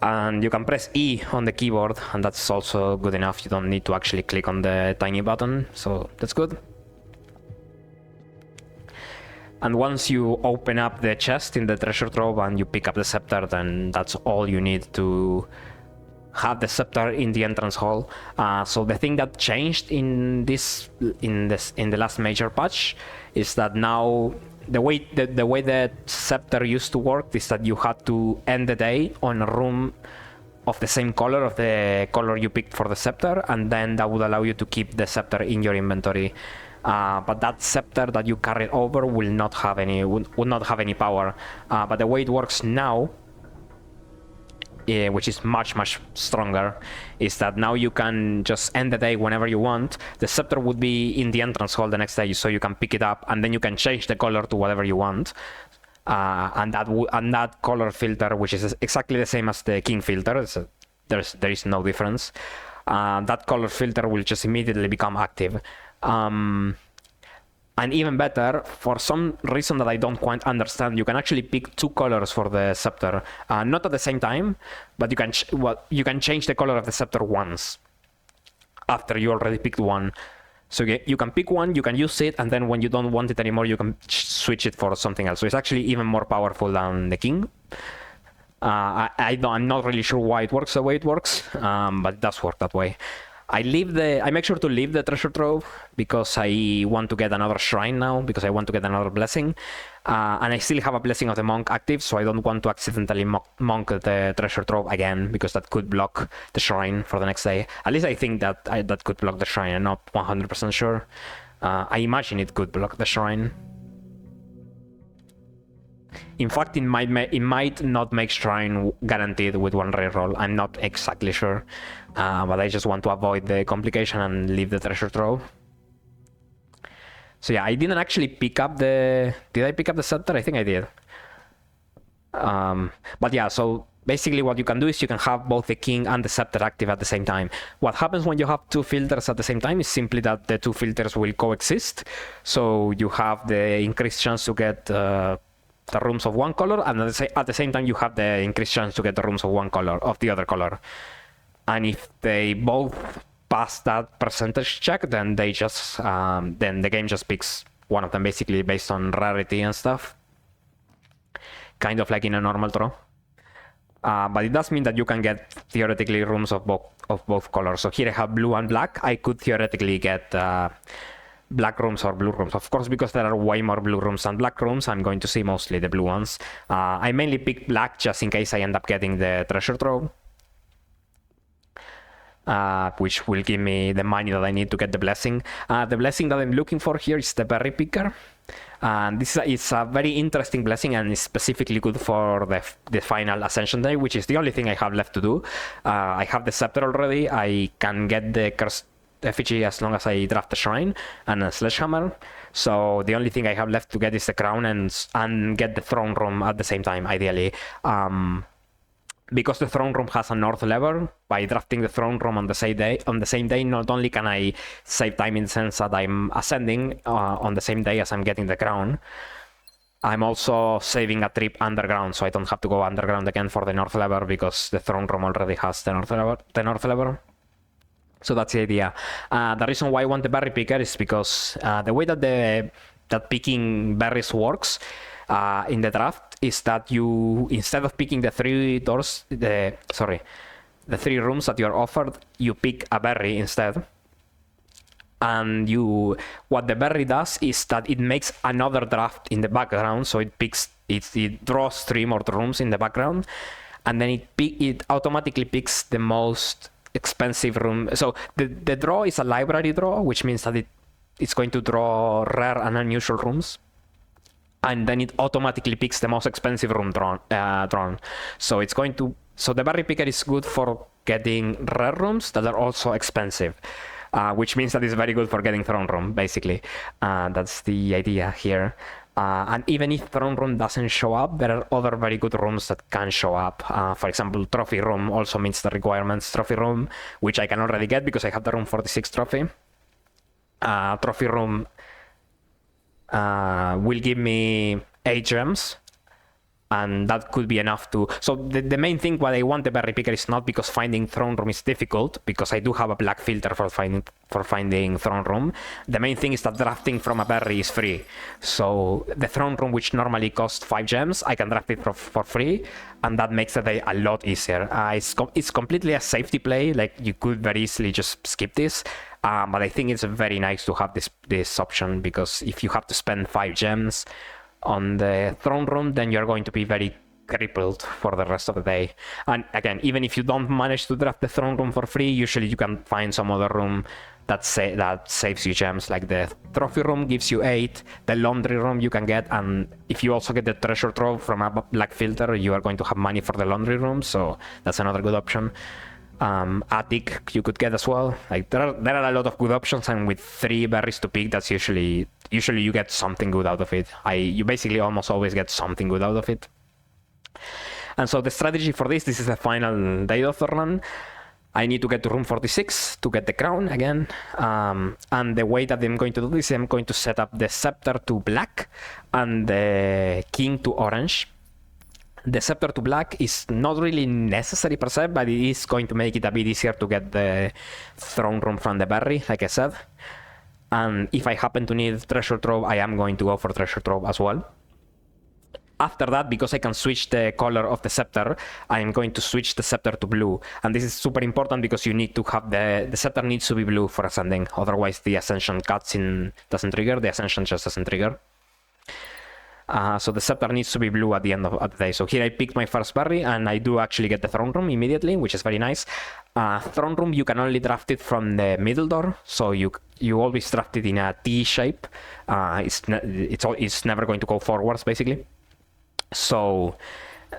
And you can press E on the keyboard, and that's also good enough. You don't need to actually click on the tiny button, so that's good. And once you open up the chest in the treasure trove and you pick up the scepter, then that's all you need to have the scepter in the entrance hall. So the thing that changed in the last major patch is that now the way the scepter used to work is that you had to end the day on a room of the same color of the color you picked for the scepter, and then that would allow you to keep the scepter in your inventory. But that scepter that you carried over would not have any power. But the way it works now, which is much stronger, is that now you can just end the day whenever you want. The scepter would be in the entrance hall the next day, so you can pick it up and then you can change the color to whatever you want. And that color filter, which is exactly the same as the king filter, so there is no difference. That color filter will just immediately become active. And even better, for some reason that I don't quite understand, you can actually pick 2 colors for the scepter. Not at the same time, but you can change the color of the scepter once after you already picked one. So you can pick one, you can use it, and then when you don't want it anymore, you can switch it for something else. So it's actually even more powerful than the king. I'm not really sure why it works the way it works, but it does work that way. I make sure to leave the treasure trove because I want to get another shrine now, because I want to get another blessing. And I still have a blessing of the monk active, so I don't want to accidentally monk the treasure trove again, because that could block the shrine for the next day. At least I think that that could block the shrine. I'm not 100% sure. I imagine it could block the shrine. In fact, it might not make shrine guaranteed with one reroll. I'm not exactly sure, but I just want to avoid the complication and leave the treasure trove. So yeah, I didn't actually pick up the... Did I pick up the scepter? I think I did. But yeah, so basically what you can do is you can have both the king and the scepter active at the same time. What happens when you have 2 filters at the same time is simply that the 2 filters will coexist. So you have the increased chance to get the rooms of one color, and at the same time you have the increased chance to get the rooms of one color, of the other color. And if they both pass that percentage check, then they just then the game just picks one of them, basically based on rarity and stuff, kind of like in a normal draw. But it does mean that you can get theoretically rooms of both colors. So here I have blue and black. I could theoretically get black rooms or blue rooms. Of course, because there are way more blue rooms than black rooms, I'm going to see mostly the blue ones. I mainly pick black just in case I end up getting the treasure trove, which will give me the money that I need to get the blessing. The blessing that I'm looking for here is the berry picker. And this is a very interesting blessing, and is specifically good for the final Ascension Day, which is the only thing I have left to do. I have the scepter already. I can get the cursed effigy as long as I draft a shrine and a sledgehammer. So the only thing I have left to get is the crown and get the throne room at the same time, ideally. Because the throne room has a north lever, by drafting the throne room on the same day, not only can I save time in the sense that I'm ascending on the same day as I'm getting the crown, I'm also saving a trip underground, so I don't have to go underground again for the north lever because the throne room already has the north lever. So that's the idea. The reason why I want the berry picker is because the way that picking berries works in the draft is that you, instead of picking the three rooms that you are offered, you pick a berry instead. And what the berry does is that it makes another draft in the background, so it draws 3 more rooms in the background, and then it automatically picks the most expensive room. So the draw is a library draw, which means that it's going to draw rare and unusual rooms, and then it automatically picks the most expensive room drawn. So the berry picker is good for getting rare rooms that are also expensive, which means that it's very good for getting throne room, basically. That's the idea here. And even if throne room doesn't show up, there are other very good rooms that can show up. For example, trophy room also meets the requirements. Trophy room, which I can already get because I have the room 46 trophy. Trophy room will give me 8 gems, and that could be enough to... So the main thing why I want the berry picker is not because finding throne room is difficult, because I do have a black filter for finding throne room. The main thing is that drafting from a berry is free. So the throne room, which normally costs 5 gems, I can draft it for free, and that makes the day a lot easier. It's completely a safety play. Like, you could very easily just skip this. But I think it's very nice to have this option, because if you have to spend 5 gems on the throne room, then you're going to be very crippled for the rest of the day. And again, even if you don't manage to draft the throne room for free, usually you can find some other room that saves you gems. Like the trophy room gives you 8, the laundry room you can get, and if you also get the treasure trove from a black filter, you are going to have money for the laundry room, so that's another good option. Attic you could get as well. Like there are a lot of good options, and with 3 berries to pick, that's usually you get something good out of it. You basically almost always get something good out of it. And so the strategy for this is the final day of the run. I need to get to room 46 to get the crown again. And the way that I'm going to do this, I'm going to set up the scepter to black and the king to orange. The scepter to black is not really necessary per se, but it is going to make it a bit easier to get the throne room from the berry, like I said. And if I happen to need treasure trove, I am going to go for treasure trove as well. After that, because I can switch the color of the scepter, I am going to switch the scepter to blue. And this is super important because you need to have the scepter needs to be blue for ascending. Otherwise, the ascension cutscene doesn't trigger, the ascension just doesn't trigger. So the scepter needs to be blue at the end of the day. So here I picked my first berry, and I do actually get the throne room immediately, which is very nice. Throne room, you can only draft it from the middle door, so you always draft it in a T shape. It's never going to go forwards, basically. So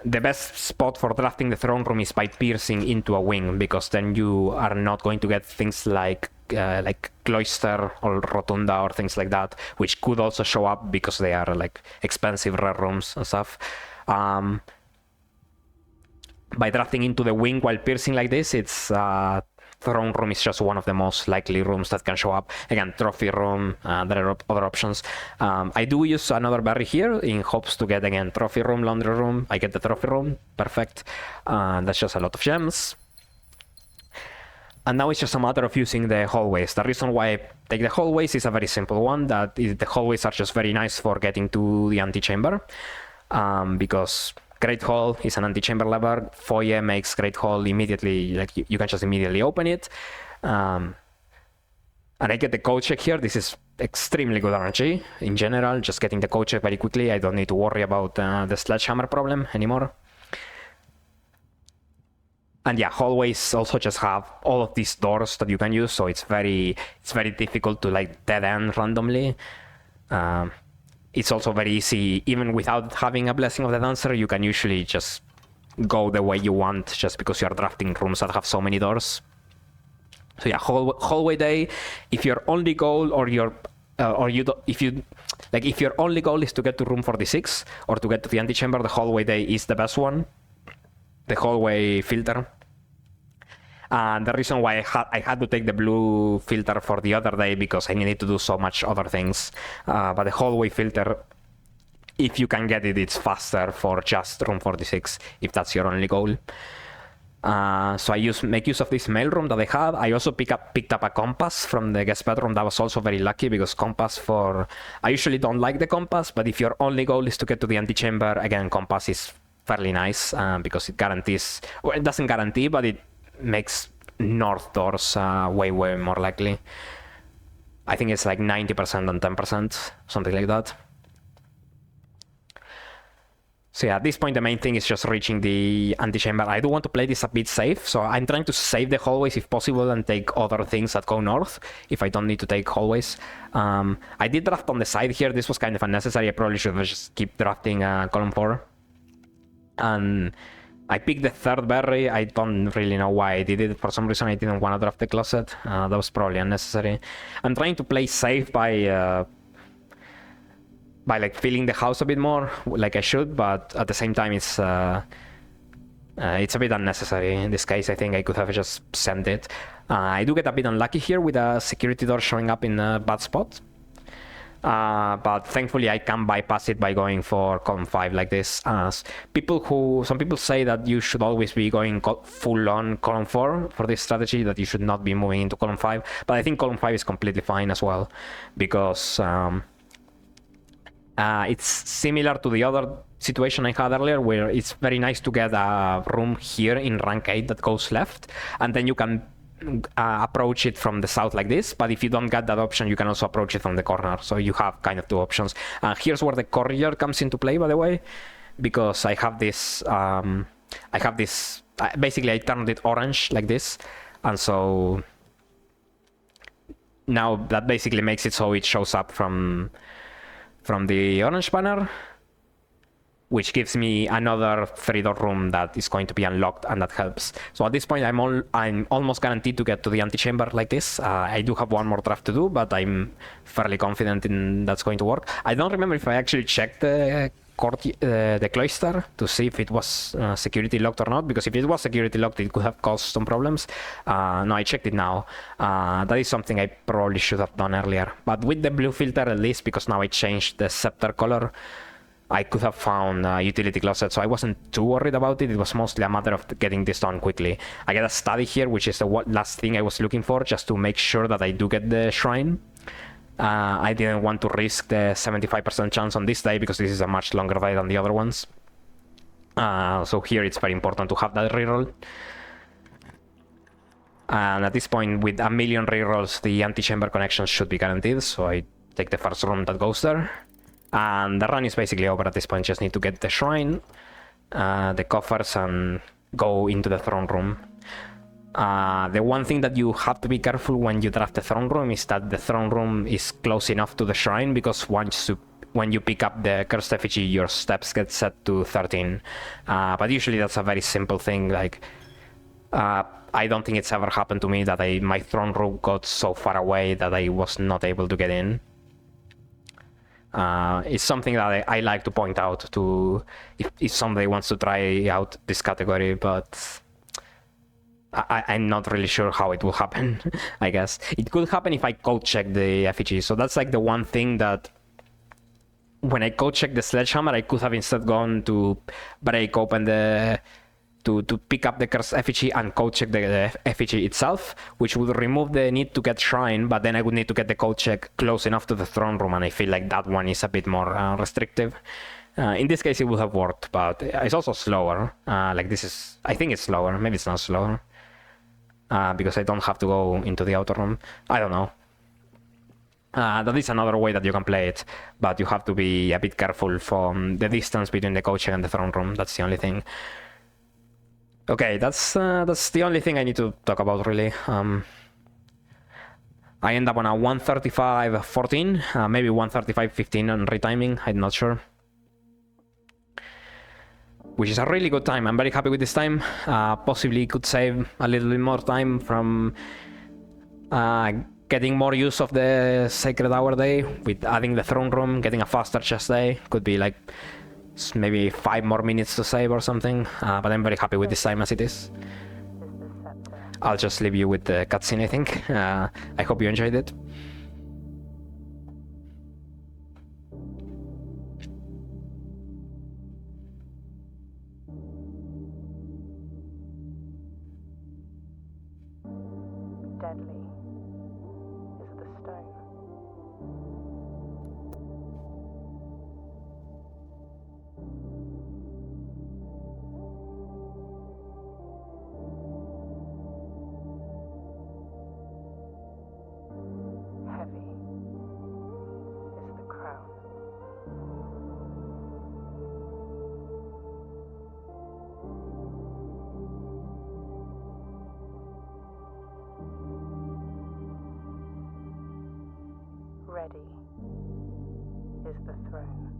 the best spot for drafting the throne room is by piercing into a wing, because then you are not going to get things like cloister or rotunda or things like that, which could also show up because they are like expensive rare rooms and stuff. By drafting into the wing while piercing like this, it's throne room is just one of the most likely rooms that can show up. Again, trophy room, there are other options. I do use another berry here in hopes to get, again, trophy room, laundry room. I get the trophy room, perfect. That's just a lot of gems. And now it's just a matter of using the hallways. The reason why I take the hallways is a very simple one, that is, the hallways are just very nice for getting to the antechamber, because Great Hall is an antechamber lever. Foyer makes Great Hall immediately, like you can just immediately open it. And And I get the code check here. This is extremely good RNG in general. Just getting the code check very quickly. I don't need to worry about the sledgehammer problem anymore. And yeah, hallways also just have all of these doors that you can use, so it's very difficult to like dead end randomly. It's also very easy, even without having a Blessing of the Dancer, you can usually just go the way you want just because you're drafting rooms that have so many doors. So yeah, hallway day. If your only goal or your if your only goal is to get to room 46 or to get to the antechamber, the hallway day is the best one. The hallway filter. And the reason why I had to take the blue filter for the other day because I needed to do so much other things. But the hallway filter, if you can get it, it's faster for just room 46 if that's your only goal. So I make use of this mailroom that I have. I also picked up a compass from the guest bedroom. That was also very lucky because compass I usually don't like the compass, but if your only goal is to get to the antechamber, again, compass is fairly nice because it guarantees, well, it doesn't guarantee, but it makes north doors way more likely. I think it's like 90% and 10%, something like that. So yeah, at this point the main thing is just reaching the antechamber. I do want to play this a bit safe, so I'm trying to save the hallways if possible and take other things that go north if I don't need to take hallways. I did draft on the side here. This was kind of unnecessary. I probably should just keep drafting column 4. And I picked the third berry. I don't really know why I did it. For some reason I didn't want to draft the closet. That was probably unnecessary. I'm trying to play safe by like filling the house a bit more, like I should, but at the same time it's a bit unnecessary. In this case, I think I could have just sent it. I do get a bit unlucky here with a security door showing up in a bad spot. But thankfully I can bypass it by going for column 5 like this. Some people say that you should always be going full on column 4 for this strategy, that you should not be moving into column 5, but I think column 5 is completely fine as well, because it's similar to the other situation I had earlier, where it's very nice to get a room here in rank 8 that goes left, and then you can approach it from the south like this. But if you don't get that option, you can also approach it from the corner, so you have kind of two options. Here's where the courier comes into play, by the way, because I have this basically I turned it orange like this, and so now that basically makes it so it shows up from the orange banner, which gives me another 3-door room that is going to be unlocked, and that helps. So at this point, I'm almost guaranteed to get to the antechamber like this. I do have one more draft to do, but I'm fairly confident in that's going to work. I don't remember if I actually checked the cloister to see if it was security locked or not, because if it was security locked, it could have caused some problems. No, I checked it now. That is something I probably should have done earlier. But with the blue filter, at least, because now I changed the scepter color, I could have found a utility closet, so I wasn't too worried about it. It was mostly a matter of getting this done quickly. I get a study here, which is the last thing I was looking for, just to make sure that I do get the shrine. I didn't want to risk the 75% chance on this day, because this is a much longer day than the other ones. So here it's very important to have that reroll. And at this point, with a million rerolls, the antechamber connection should be guaranteed, so I take the first room that goes there. And the run is basically over at this point. Just need to get the shrine, the coffers, and go into the throne room. The one thing that you have to be careful when you draft the throne room is that the throne room is close enough to the shrine, because when you pick up the cursed effigy, your steps get set to 13. But usually that's a very simple thing. Like, I don't think it's ever happened to me that my throne room got so far away that I was not able to get in. It's something that I like to point out to if somebody wants to try out this category, but I'm not really sure how it will happen. I guess it could happen if I code check the effigy. So that's like the one thing that when I code check the sledgehammer, I could have instead gone to break open to pick up the cursed effigy and code check the effigy itself, which would remove the need to get shrine, but then I would need to get the code check close enough to the throne room, and I feel like that one is a bit more restrictive. In this case, it would have worked, but it's also slower. Like this is, I think it's slower. Maybe it's not slower, because I don't have to go into the outer room. I don't know. That is another way that you can play it, but you have to be a bit careful from the distance between the coach and the throne room. That's the only thing. Okay, that's the only thing I need to talk about, really. I end up on a 135.14, maybe 135.15 on retiming, I'm not sure. Which is a really good time. I'm very happy with this time. Possibly could save a little bit more time from getting more use of the Sacred Hour day with adding the throne room, getting a faster chest day. Could be like maybe 5 more minutes to save or something, but I'm very happy with this time as it is. I'll just leave you with the cutscene, I think. I hope you enjoyed it. Deadly is the stone. Heavy is the crown. Ready is the throne.